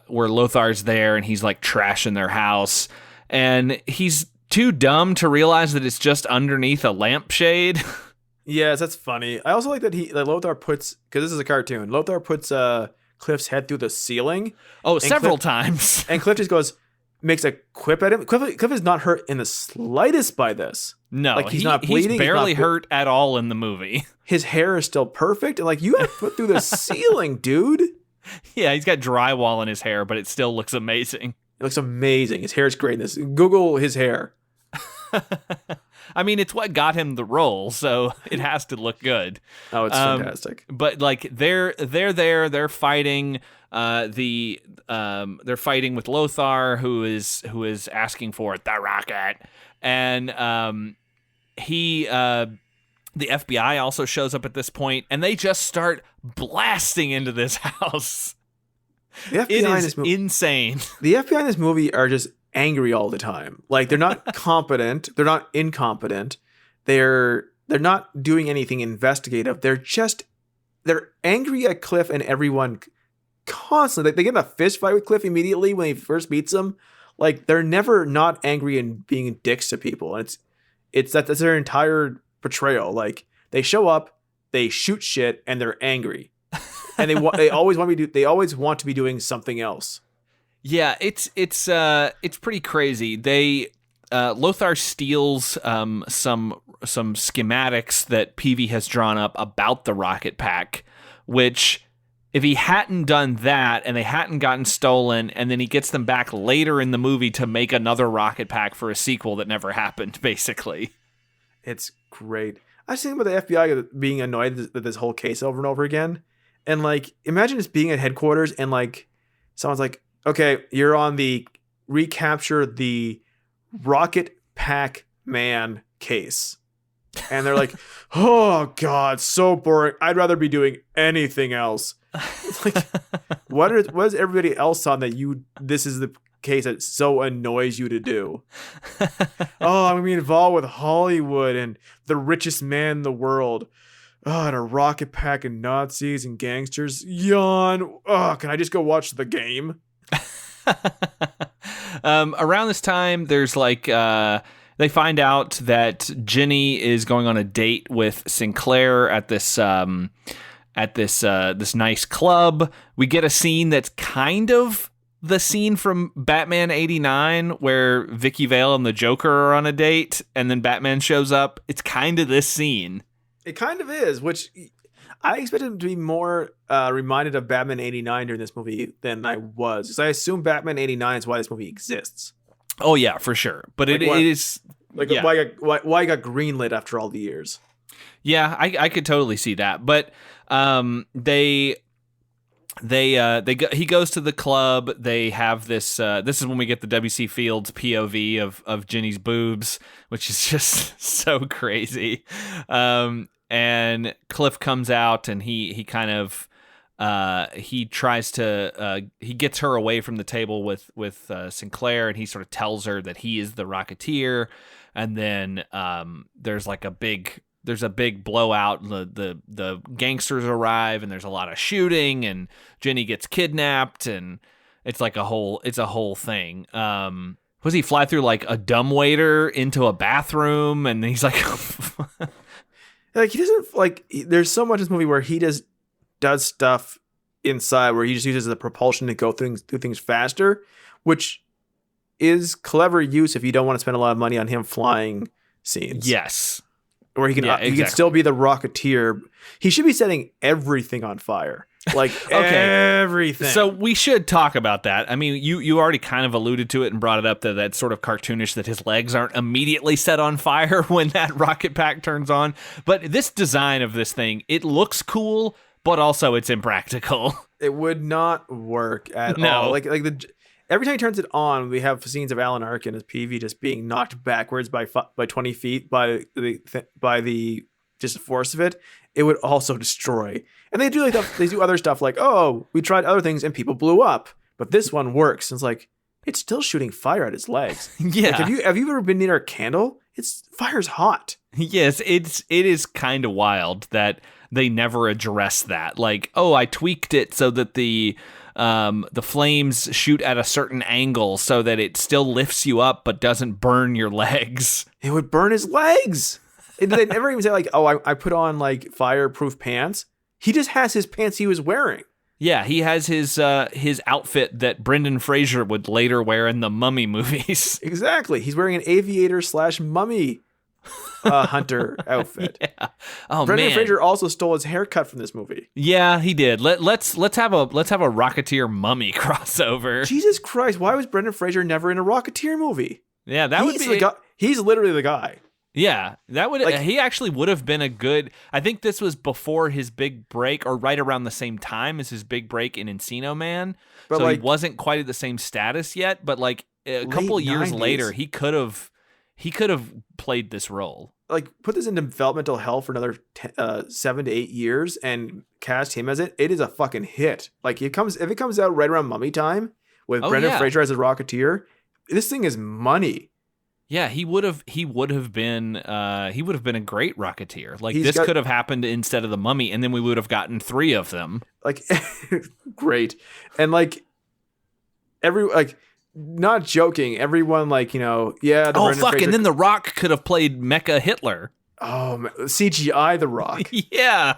Lothar's there and he's like trashing their house, and he's too dumb to realize that it's just underneath a lampshade. Yes, that's funny. I also like that Lothar puts, because this is a cartoon, Lothar puts Cliff's head through the ceiling. Oh, several times. And Cliff just makes a quip at him. Cliff is not hurt in the slightest by this. No, like, he's not bleeding. He's barely hurt at all in the movie. His hair is still perfect. And like, you got to put through the ceiling, dude. Yeah, he's got drywall in his hair, but it still looks amazing. It looks amazing. His hair is great in this. Google his hair. I mean, it's what got him the role, so it has to look good. Oh, it's fantastic. But like, they're there. They're fighting. They're fighting with Lothar, who is asking for the rocket, and the FBI also shows up at this point, and they just start blasting into this house. The FBI it is insane. The FBI in this movie are just angry all the time. Like, they're not competent. They're not incompetent. They're not doing anything investigative. They're angry at Cliff and everyone constantly. Like, they get in a fist fight with Cliff immediately when he first meets him. Like, they're never not angry and being dicks to people. And that's their entire portrayal. Like, they show up, they shoot shit, and they're angry. And they always want to be doing something else. Yeah, it's pretty crazy. They Lothar steals some schematics that Peavey has drawn up about the rocket pack, which if he hadn't done that and they hadn't gotten stolen, and then he gets them back later in the movie to make another rocket pack for a sequel that never happened, basically. It's great. I was thinking about the FBI being annoyed with this whole case over and over again. And like, imagine just being at headquarters and like, someone's like, okay, you're on the recapture the rocket pack man case. And they're like, oh God, so boring. I'd rather be doing anything else. It's like, what is everybody else on that this is the case that so annoys you to do? Oh, I'm gonna be involved with Hollywood and the richest man in the world. Oh, and a rocket pack and Nazis and gangsters. Yawn. Oh, can I just go watch the game? Around this time, there's like they find out that Ginny is going on a date with Sinclair at this nice club. We get a scene that's kind of the scene from Batman '89 where Vicky Vale and the Joker are on a date, and then Batman shows up. It's kind of this scene. It kind of is, which I expected to be more reminded of Batman '89 during this movie than I was. Because I assume Batman '89 is why this movie exists. Oh yeah, for sure. But like it is like yeah. why it got greenlit after all the years. Yeah, I could totally see that. But he goes to the club. They have this. This is when we get the W.C. Fields POV of Ginny's boobs, which is just so crazy. And Cliff comes out and he kind of he tries to he gets her away from the table with Sinclair, and he sort of tells her that he is the Rocketeer. And then there's a big blowout. The gangsters arrive, and there's a lot of shooting, and Jenny gets kidnapped, and it's a whole thing. Was he fly through like a dumbwaiter into a bathroom, and he's like, like he doesn't like. There's so much in this movie where he just does stuff inside where he just uses the propulsion to go through things faster, which is clever use if you don't want to spend a lot of money on him flying scenes. Yes. Where he can still be the Rocketeer. He should be setting everything on fire. Like everything. So we should talk about that. I mean, you already kind of alluded to it and brought it up that that's sort of cartoonish that his legs aren't immediately set on fire when that rocket pack turns on. But this design of this thing, it looks cool, but also it's impractical. It would not work at all. Like every time he turns it on, we have scenes of Alan Arkin as Peavey just being knocked backwards by 20 feet by the just force of it. It would also destroy. And they do they do other stuff like, oh, we tried other things and people blew up, but this one works. And it's like, it's still shooting fire at his legs. Yeah. Like, have you ever been near a candle? Fire's hot. Yes, it is kind of wild that they never address that. Like, oh, I tweaked it so that the flames shoot at a certain angle so that it still lifts you up but doesn't burn your legs. It would burn his legs. And they never even say like, oh, I put on like fireproof pants. He just has his pants he was wearing. Yeah, he has his outfit that Brendan Fraser would later wear in the Mummy movies. Exactly. He's wearing an aviator / mummy hunter outfit. Yeah. Oh, Brendan man. Fraser also stole his haircut from this movie. Yeah, he did. Let's have a Rocketeer Mummy crossover. Jesus Christ! Why was Brendan Fraser never in a Rocketeer movie? Yeah, that would be. He's literally the guy. Yeah, that would. He actually would have been a good. I think this was before his big break, or right around the same time as his big break in Encino Man. But so he wasn't quite at the same status yet. But like a couple years later, he could have played this role. Like, put this into developmental hell for another 7 to 8 years and cast him as it. It is a fucking hit. Like, if it comes out right around Mummy time with Brendan Fraser as a Rocketeer, this thing is money. Yeah, he would have been a great Rocketeer. Like, this could have happened instead of the Mummy, and then we would have gotten 3 of them. Like, great. And not joking, everyone and then The Rock could have played Mecha Hitler. Oh, CGI The Rock. Yeah.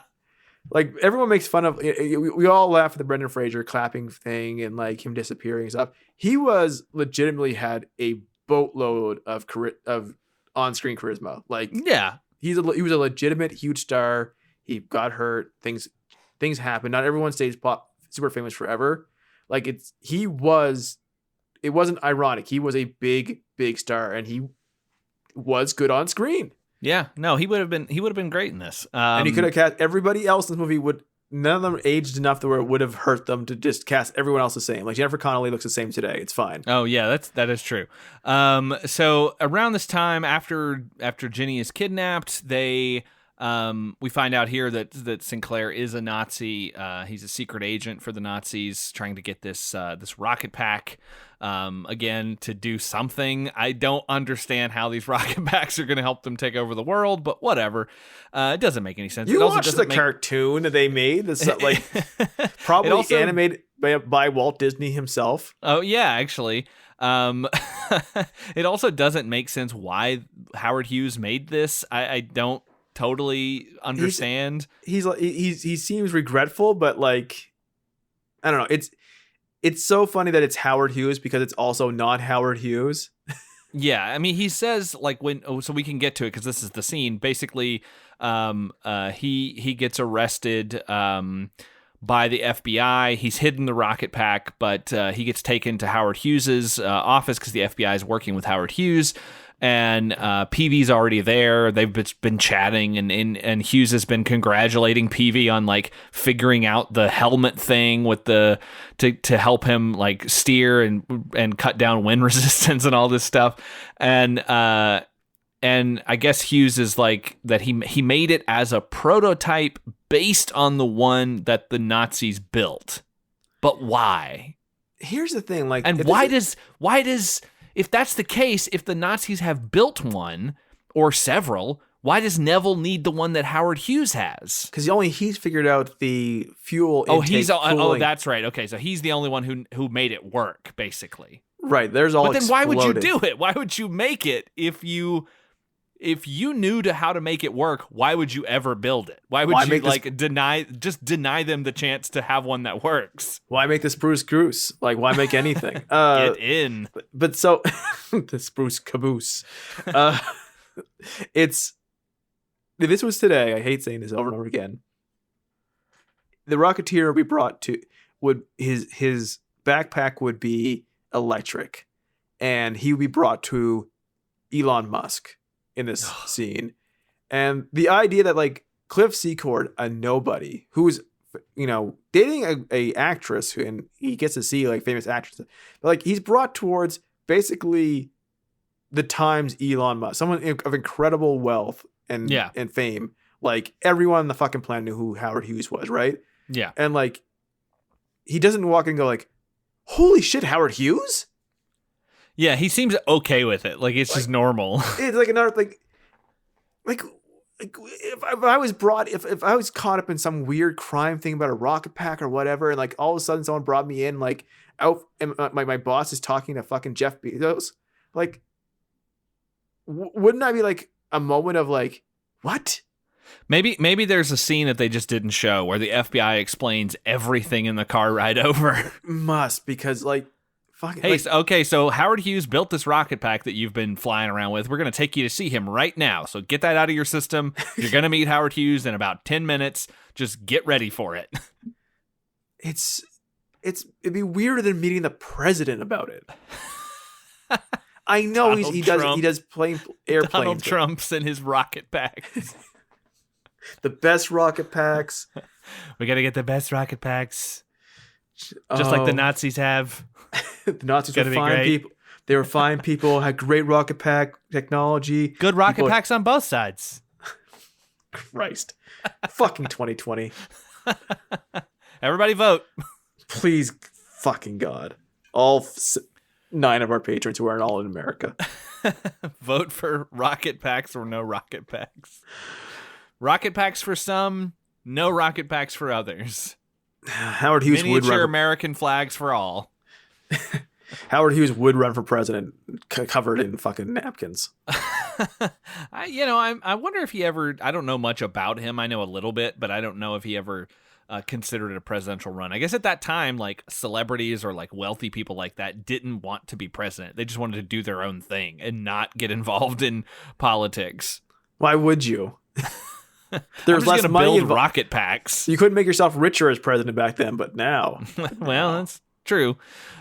like everyone makes fun of. We all laugh at the Brendan Fraser clapping thing and like him disappearing and stuff. He was legitimately had a boatload of on-screen charisma. Like Yeah. he was a legitimate huge star. He got hurt. Things happen. Not everyone stays super famous forever. Like it wasn't ironic. He was a big star, and he was good on screen. Yeah, no, he would have been great in this. And he could have cast everybody else in this movie. None of them aged enough to where it would have hurt them to just cast everyone else the same. Like Jennifer Connelly looks the same today. It's fine. Oh yeah, that is true. So around this time, after Ginny is kidnapped, we find out here that Sinclair is a Nazi. He's a secret agent for the Nazis, trying to get this rocket pack again to do something. I don't understand how these rocket packs are going to help them take over the world, but whatever. It doesn't make any sense. You watched the cartoon that they made. That's like probably also animated by Walt Disney himself. Oh yeah, actually. It also doesn't make sense why Howard Hughes made this. I don't totally understand. He seems regretful, but like I don't know. It's so funny that it's Howard Hughes because it's also not Howard Hughes. Yeah, I mean he says like so we can get to it because this is the scene. Basically, he gets arrested by the FBI. He's hidden the rocket pack, but he gets taken to Howard Hughes's office because the FBI is working with Howard Hughes. And Peavy's already there. They've been chatting, and Hughes has been congratulating Peavy on like figuring out the helmet thing with to help him like steer and cut down wind resistance and all this stuff. And I guess Hughes is like that he made it as a prototype based on the one that the Nazis built. But why? Here's the thing, like, and why does if that's the case, if the Nazis have built one or several, why does Neville need the one that Howard Hughes has? Because he's figured out the fuel intake. That's right. Okay, so he's the only one who made it work, basically. Right. There's all. But then why would you do it? Why would you make it if you knew how to make it work? Why would you ever build it? Why would you deny them the chance to have one that works? Why make the spruce goose? Like, why make anything? Get in. But so the spruce caboose. If this was today, I hate saying this over and over again. The Rocketeer would be brought to his backpack would be electric, and he would be brought to Elon Musk in this scene. And the idea that like Cliff Secord, a nobody who's dating a actress and he gets to see like famous actresses, but like he's brought towards basically the times Elon Musk, someone of incredible wealth and fame. Like everyone on the fucking planet knew who Howard Hughes was, right? Yeah. And like he doesn't walk and go like, holy shit, Howard Hughes? Yeah, he seems okay with it. Like it's just normal. It's like another like if I was caught up in some weird crime thing about a rocket pack or whatever, and like all of a sudden someone brought me in like out, and my boss is talking to fucking Jeff Bezos, like wouldn't I be like a moment of like, what? Maybe there's a scene that they just didn't show where the FBI explains everything in the car ride over. Must, because like. Hey, okay, so Howard Hughes built this rocket pack that you've been flying around with. We're going to take you to see him right now. So get that out of your system. You're going to meet Howard Hughes in about 10 minutes. Just get ready for it. It'd be weirder than meeting the president about it. I know he does airplanes. Donald Trump's in his rocket packs. The best rocket packs. We got to get the best rocket packs. Just like the Nazis have. The Nazis were fine people. They were fine people, had great rocket pack technology. Good rocket packs on both sides. Christ. Fucking 2020. Everybody vote. Please, fucking God. All 9 of our patrons who aren't all in America. Vote for rocket packs or no rocket packs. Rocket packs for some, no rocket packs for others. Howard Hughes would run American flags for all. Howard Hughes would run for president covered in fucking napkins. I wonder if he ever, I don't know much about him. I know a little bit, but I don't know if he ever considered it a presidential run. I guess at that time, like celebrities or like wealthy people like that didn't want to be president. They just wanted to do their own thing and not get involved in politics. Why would you? There's less money. Build rocket packs. You couldn't make yourself richer as president back then, but now. Well, that's true.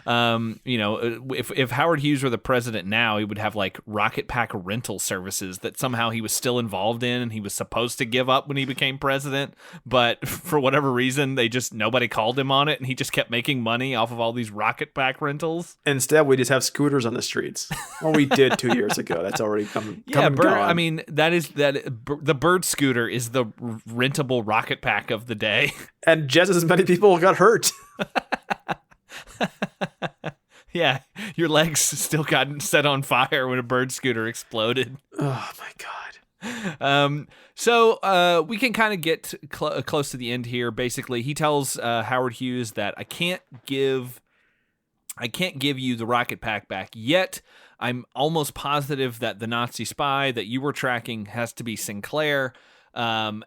If Howard Hughes were the president now, he would have like rocket pack rental services that somehow he was still involved in and he was supposed to give up when he became president. But for whatever reason, nobody called him on it, and he just kept making money off of all these rocket pack rentals. Instead, we just have scooters on the streets. Well, we did 2 years ago. That's already come and gone. I mean, the Bird scooter is the rentable rocket pack of the day. And just as many people got hurt. Yeah, your legs still got set on fire when a Bird scooter exploded. Oh my god. So we can kind of get close to the end here. Basically, he tells Howard Hughes that I can't give you the rocket pack back yet. I'm almost positive that the Nazi spy that you were tracking has to be Sinclair, and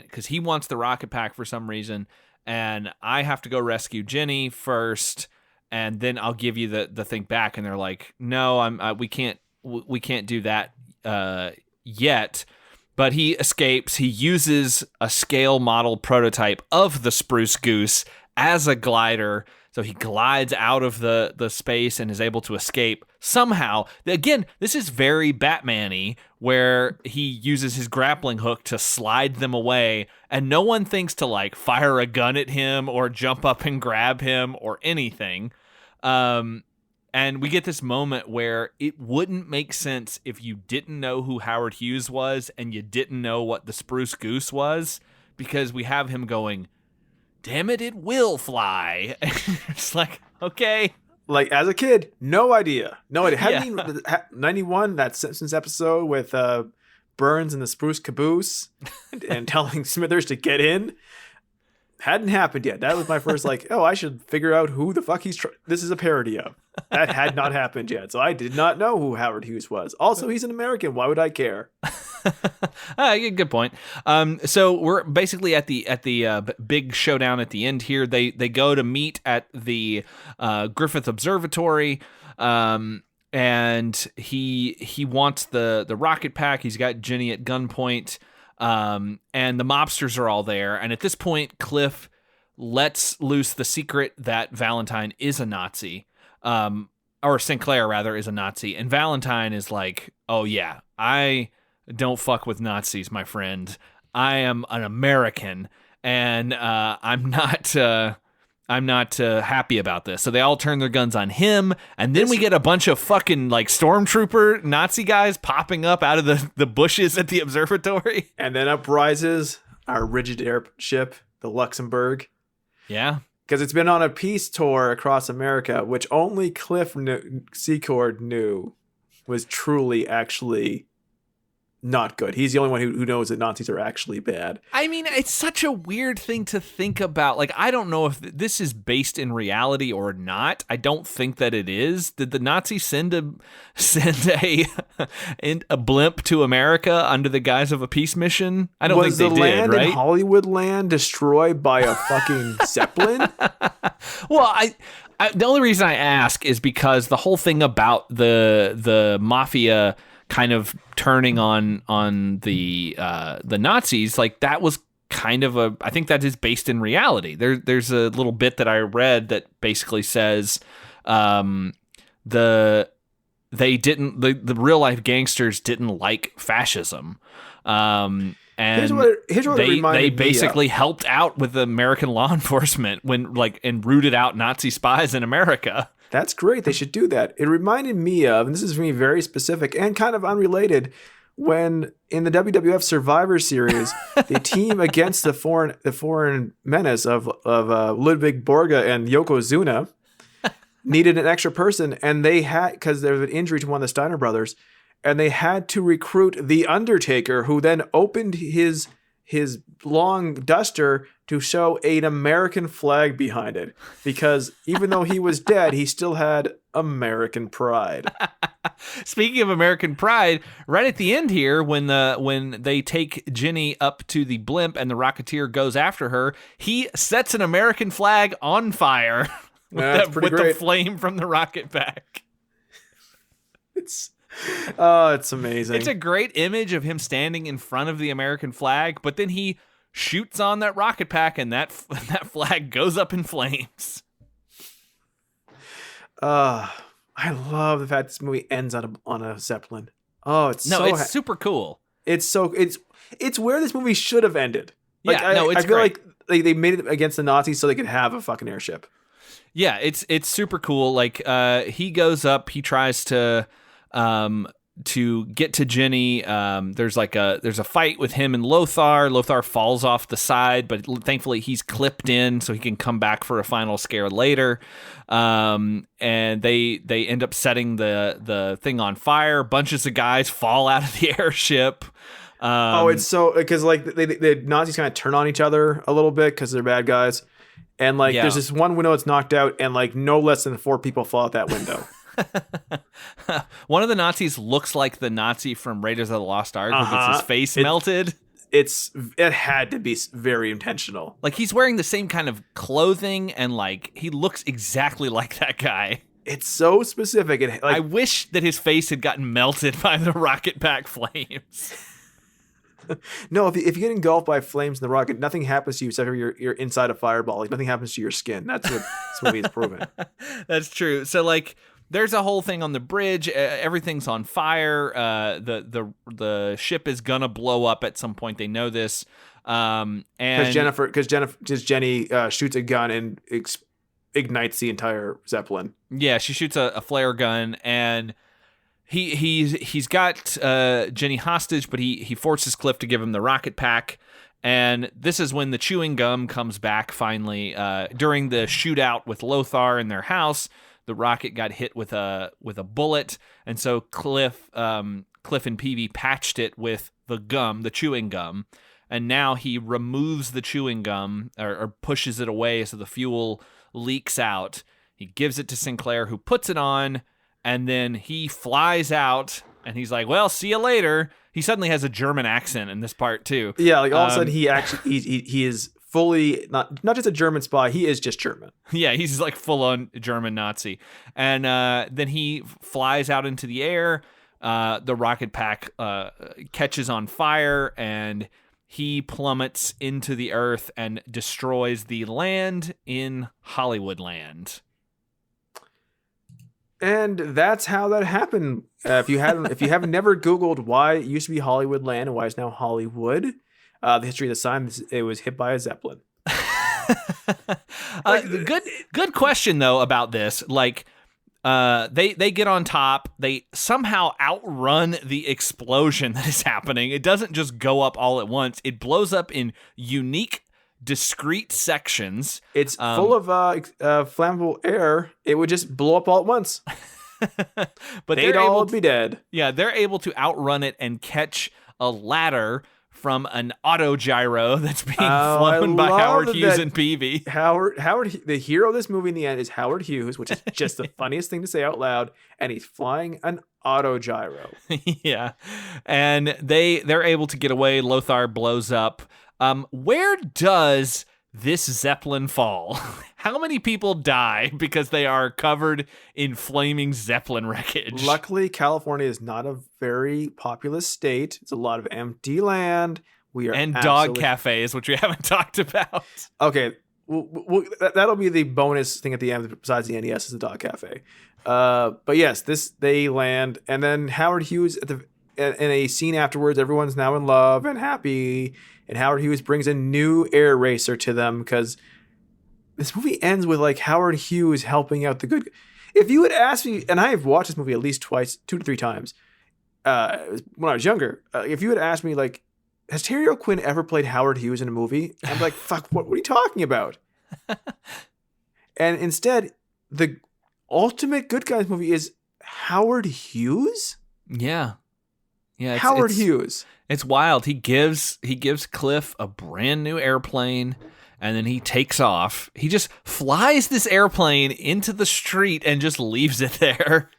because he wants the rocket pack for some reason. And I have to go rescue Jenny first, and then I'll give you the thing back. And they're like, no, we can't do that yet. But he escapes. He uses a scale model prototype of the Spruce Goose as a glider. So he glides out of the space and is able to escape somehow. Again, this is very Batman-y, where he uses his grappling hook to slide them away, and no one thinks to like fire a gun at him or jump up and grab him or anything. And we get this moment where it wouldn't make sense if you didn't know who Howard Hughes was and you didn't know what the Spruce Goose was, because we have him going, damn it will fly. It's like, okay. Like, as a kid, no idea. Yeah. 91, that Simpsons episode with Burns and the Spruce Caboose and telling Smithers to get in, hadn't happened yet. That was my first, I should figure out who the fuck this is a parody of. That had not happened yet. So I did not know who Howard Hughes was. Also, he's an American. Why would I care? Good point. So we're basically at the big showdown at the end here. They go to meet at the Griffith Observatory, and he wants the rocket pack. He's got Jenny at gunpoint, and the mobsters are all there. And at this point, Cliff lets loose the secret that Valentine is a Nazi, or Sinclair rather is a Nazi, and Valentine is like, "Oh yeah, I don't fuck with Nazis, my friend. I am an American, and I'm not happy about this." So they all turn their guns on him, and then we get a bunch of fucking like stormtrooper Nazi guys popping up out of the bushes at the observatory. And then up rises our rigid airship, the Luxembourg. Yeah. Because it's been on a peace tour across America, which only Cliff Secord knew was truly actually not good. He's the only one who knows that Nazis are actually bad. I mean, it's such a weird thing to think about. Like, I don't know if this is based in reality or not. I don't think that it is. Did the Nazis send a blimp to America under the guise of a peace mission? I don't think they did, right? Was the land in Hollywood land destroyed by a fucking zeppelin? Well, the only reason I ask is because the whole thing about the mafia kind of turning on the Nazis, like that was kind of I think that is based in reality. There's a little bit that I read that basically says the real life gangsters didn't like fascism. And here's what they basically helped out with the American law enforcement and rooted out Nazi spies in America. That's great. They should do that. It reminded me of, and this is for me very specific and kind of unrelated, when in the WWF Survivor Series, the team against the foreign menace of Ludwig Borga and Yokozuna needed an extra person, and they had, because there was an injury to one of the Steiner brothers, and they had to recruit the Undertaker, who then opened his long duster to show an American flag behind it, because even though he was dead, he still had American Pride. Speaking of American Pride, right at the end here, when they take Jenny up to the blimp and the Rocketeer goes after her, he sets an American flag on fire with the flame from the rocket pack. It's amazing. It's a great image of him standing in front of the American flag, but then he shoots on that rocket pack and that flag goes up in flames. I love the fact this movie ends on a zeppelin. Oh, it's super cool. It's where this movie should have ended. Like, it's I feel great. like they made it against the Nazis so they could have a fucking airship. Yeah, it's super cool. Like he goes up, he tries to get to Jenny. There's a fight with him and Lothar. Lothar falls off the side, but thankfully he's clipped in so he can come back for a final scare later. And they end up setting the thing on fire. Bunches of guys fall out of the airship. It's so because like the Nazis kind of turn on each other a little bit because they're bad guys, and like there's this one window that's knocked out, and like no less than 4 people fall out that window. One of the Nazis looks like the Nazi from Raiders of the Lost Ark with his face melted. It had to be very intentional. Like he's wearing the same kind of clothing and like he looks exactly like that guy. It's so specific. I wish that his face had gotten melted by the rocket pack flames. No, if you get engulfed by flames in the rocket, nothing happens to you except for you're inside a fireball. Like nothing happens to your skin. That's what this movie is proving. That's true. So like there's a whole thing on the bridge. Everything's on fire. The ship is gonna blow up at some point. They know this. And because Jenny shoots a gun and ignites the entire zeppelin. Yeah, she shoots a flare gun, and he's got Jenny hostage, but he forces Cliff to give him the rocket pack. And this is when the chewing gum comes back finally. During the shootout with Lothar in their house, the rocket got hit with a bullet, and so Cliff and Peavy patched it with the chewing gum, and now he removes the chewing gum or pushes it away so the fuel leaks out. He gives it to Sinclair, who puts it on, and then he flies out, and he's like, "Well, see you later." He suddenly has a German accent in this part too. Yeah, like all of a sudden he is fully not just a German spy. He is just German. Yeah, he's like full on German Nazi. And then he flies out into the air. The rocket pack catches on fire, and he plummets into the earth and destroys the land in Hollywood Land. And that's how that happened. If you haven't never Googled why it used to be Hollywood Land and why it's now Hollywood, the history of the sign, it was hit by a zeppelin. Good question though about this. Like, they get on top. They somehow outrun the explosion that is happening. It doesn't just go up all at once. It blows up in unique, discrete sections. It's full of flammable air. It would just blow up all at once. But they'd all be dead. Yeah, they're able to outrun it and catch a ladder from an autogyro that's being flown by Howard Hughes and Peavy. Howard, the hero of this movie in the end is Howard Hughes, which is just the funniest thing to say out loud, and he's flying an autogyro. Yeah, and they're able to get away. Lothar blows up. Where does this zeppelin fall? How many people die because they are covered in flaming zeppelin wreckage? California is not a very populous state. It's a lot of empty land. Dog cafes, which we haven't talked about. Okay, that'll be the bonus thing at the end. Besides the NES, is the dog cafe. But yes, they land, and then Howard Hughes in a scene afterwards. Everyone's now in love and happy, and Howard Hughes brings a new air racer to them because this movie ends with like Howard Hughes helping out the good. If you had asked me, and I have watched this movie at least 2 to 3 times when I was younger, if you had asked me like, has Terry O'Quinn ever played Howard Hughes in a movie? I'm like, fuck, what are you talking about? And instead, the ultimate good guys movie is Howard Hughes. Yeah. Howard Hughes. It's wild. He gives Cliff a brand new airplane, and then he takes off. He just flies this airplane into the street and just leaves it there.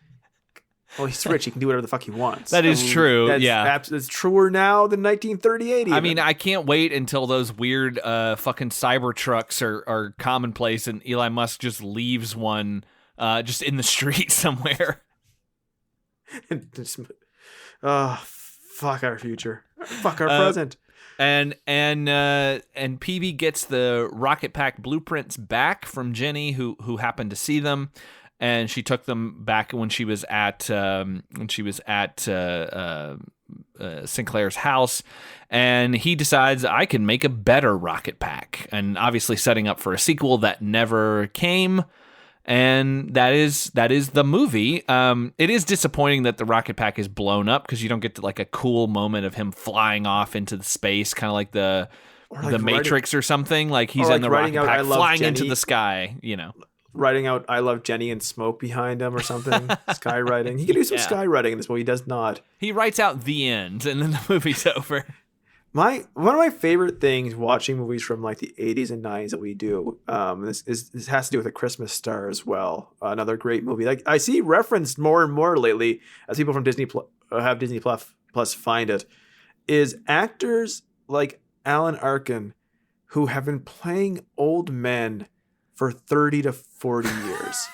Well, he's rich. He can do whatever the fuck he wants. That is true. That's truer now than 1938. Even. I mean, I can't wait until those weird fucking Cybertrucks are commonplace and Elon Musk just leaves one just in the street somewhere. Fuck our future. Fuck our present. And Peavy gets the rocket pack blueprints back from Jenny, who happened to see them. And she took them back when she was at Sinclair's house, and he decides I can make a better rocket pack, and obviously setting up for a sequel that never came. And that is the movie. It is disappointing that the rocket pack is blown up because you don't get to like a cool moment of him flying off into the space, kind of like the Matrix or something. Like he's in the rocket pack flying into the sky, you know. Writing out "I love Jenny" and smoke behind him or something. Skywriting. He can do some skywriting in this movie. He does not. He writes out "the end" and then the movie's over. One of my favorite things watching movies from like the 80s and 90s that we do. This has to do with A Christmas Star as well. Another great movie. Like I see referenced more and more lately as people from Disney Plus find it. Is actors like Alan Arkin who have been playing old men for 30 to 40 years.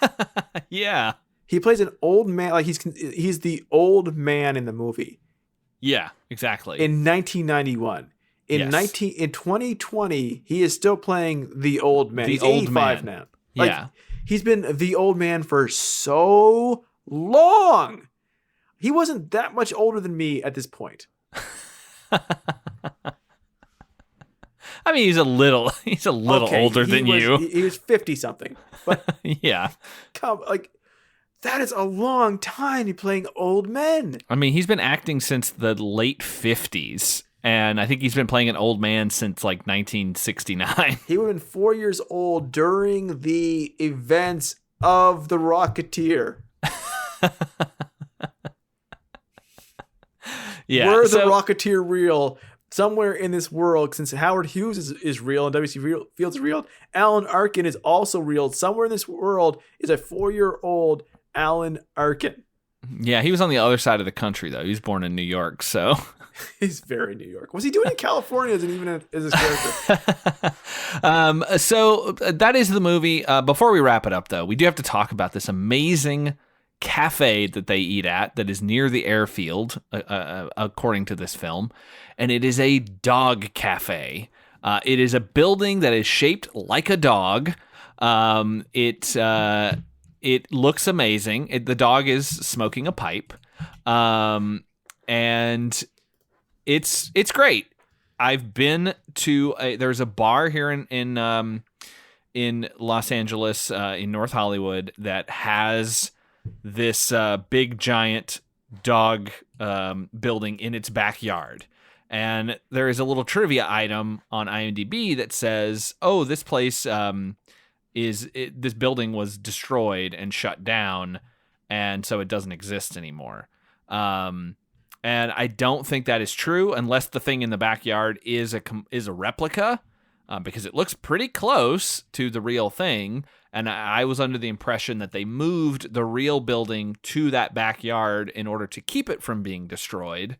Yeah. He plays an old man, like he's the old man in the movie. Yeah, exactly. In 1991. In 2020, he is still playing the old man. He's 85 now. Like, yeah. He's been the old man for so long. He wasn't that much older than me at this point. I mean, he's a little older than you. He was 50 something. But yeah. That is a long time to playing old men. I mean, he's been acting since the late 50s, and I think he's been playing an old man since like 1969. He would have been 4 years old during the events of the Rocketeer. Yeah. Were the Rocketeer real? Somewhere in this world, since Howard Hughes is real and W.C. Fields is real, Alan Arkin is also real. Somewhere in this world is a 4-year-old Alan Arkin. Yeah, he was on the other side of the country, though. He was born in New York, so... He's very New York. Was he doing in California as his character? So that is the movie. Before we wrap it up, though, we do have to talk about this amazing cafe that they eat at that is near the airfield, according to this film. And it is a dog cafe. It is a building that is shaped like a dog. It looks amazing. The dog is smoking a pipe. And it's great. I've been to there's a bar here in Los Angeles, in North Hollywood, that has this big giant dog building in its backyard. And there is a little trivia item on IMDb that says, "Oh, this place this building was destroyed and shut down, and so it doesn't exist anymore." And I don't think that is true, unless the thing in the backyard is a replica, because it looks pretty close to the real thing. And I was under the impression that they moved the real building to that backyard in order to keep it from being destroyed.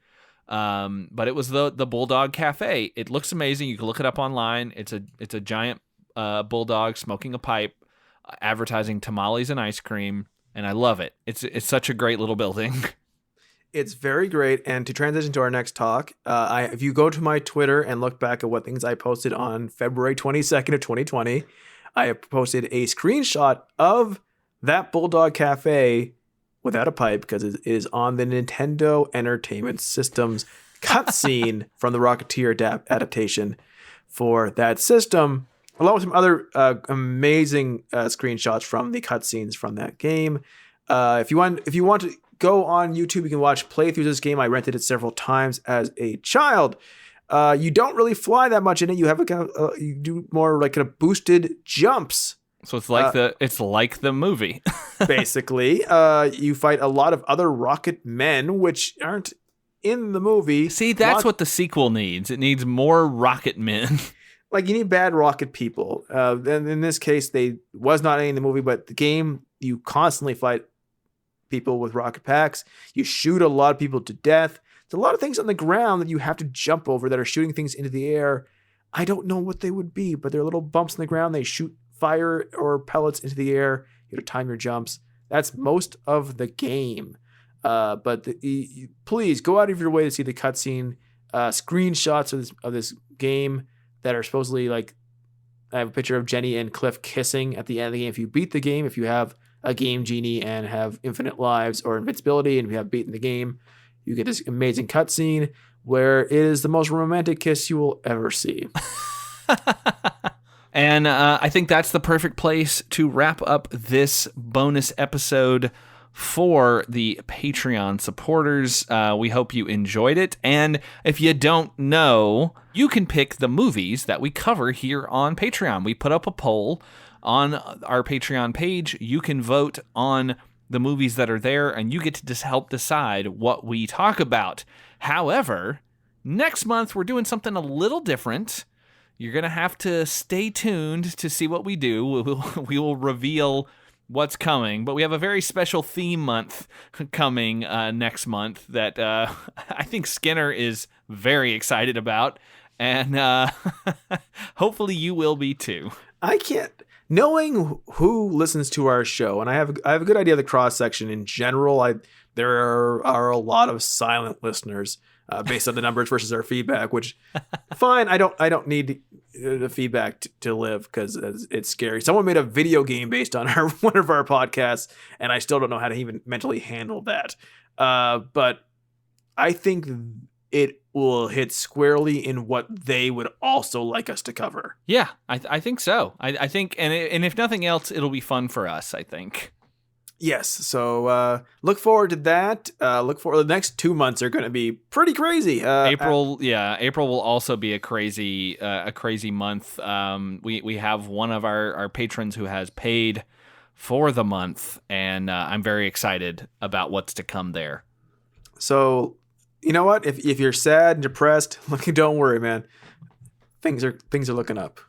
But it was the Bulldog Cafe. It looks amazing. You can look it up online. It's a giant bulldog smoking a pipe, advertising tamales and ice cream, and I love it. It's such a great little building. It's very great. And to transition to our next talk, if you go to my Twitter and look back at what things I posted on February 22nd of 2020, I have posted a screenshot of that Bulldog Cafe without a pipe, because it is on the Nintendo Entertainment System's cutscene from the Rocketeer adaptation for that system, along with some other amazing screenshots from the cutscenes from that game. If you want to go on YouTube, you can watch playthroughs of this game. I rented it several times as a child. You don't really fly that much in it. You have you do more like kind of boosted jumps. So it's like the movie. Basically, you fight a lot of other rocket men, which aren't in the movie. See, that's what the sequel needs. It needs more rocket men. like you need bad rocket people. And in this case, they was not in the movie, but the game, you constantly fight people with rocket packs. You shoot a lot of people to death. There's a lot of things on the ground that you have to jump over that are shooting things into the air. I don't know what they would be, but they're little bumps in the ground. They shoot fire or pellets into the air. You have to time your jumps. That's most of the game. But please go out of your way to see the cutscene screenshots of this game that are supposedly like, I have a picture of Jenny and Cliff kissing at the end of the game. If you beat the game, if you have a game genie and have infinite lives or invincibility, and you have beaten the game, you get this amazing cutscene where it is the most romantic kiss you will ever see. And I think that's the perfect place to wrap up this bonus episode for the Patreon supporters. We hope you enjoyed it. And if you don't know, you can pick the movies that we cover here on Patreon. We put up a poll on our Patreon page. You can vote on the movies that are there, and you get to just help decide what we talk about. However, next month we're doing something a little different. You're going to have to stay tuned to see what we do. We will reveal what's coming, but we have a very special theme month coming next month that I think Skinner is very excited about, and hopefully you will be too. I can't... Knowing who listens to our show, and I have a good idea of the cross section in general. There are a lot of silent listeners based on the numbers versus our feedback, which fine. I don't need the feedback to live because it's scary. Someone made a video game based on one of our podcasts, and I still don't know how to even mentally handle that. But I think it will hit squarely in what they would also like us to cover. Yeah, I think so. I think, and if nothing else, it'll be fun for us, I think. Yes, so look forward to that. Look forward. The next 2 months are going to be pretty crazy. April will also be a crazy month. We have one of our patrons who has paid for the month, and I'm very excited about what's to come there. So, you know what? If you're sad and depressed, don't worry, man. Things are looking up.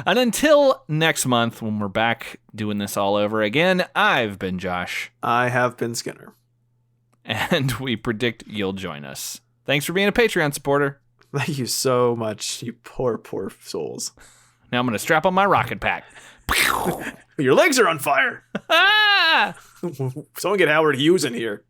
And until next month, when we're back doing this all over again, I've been Josh. I have been Skinner. And we predict you'll join us. Thanks for being a Patreon supporter. Thank you so much, you poor souls. Now I'm going to strap on my rocket pack. Your legs are on fire. Someone get Howard Hughes in here.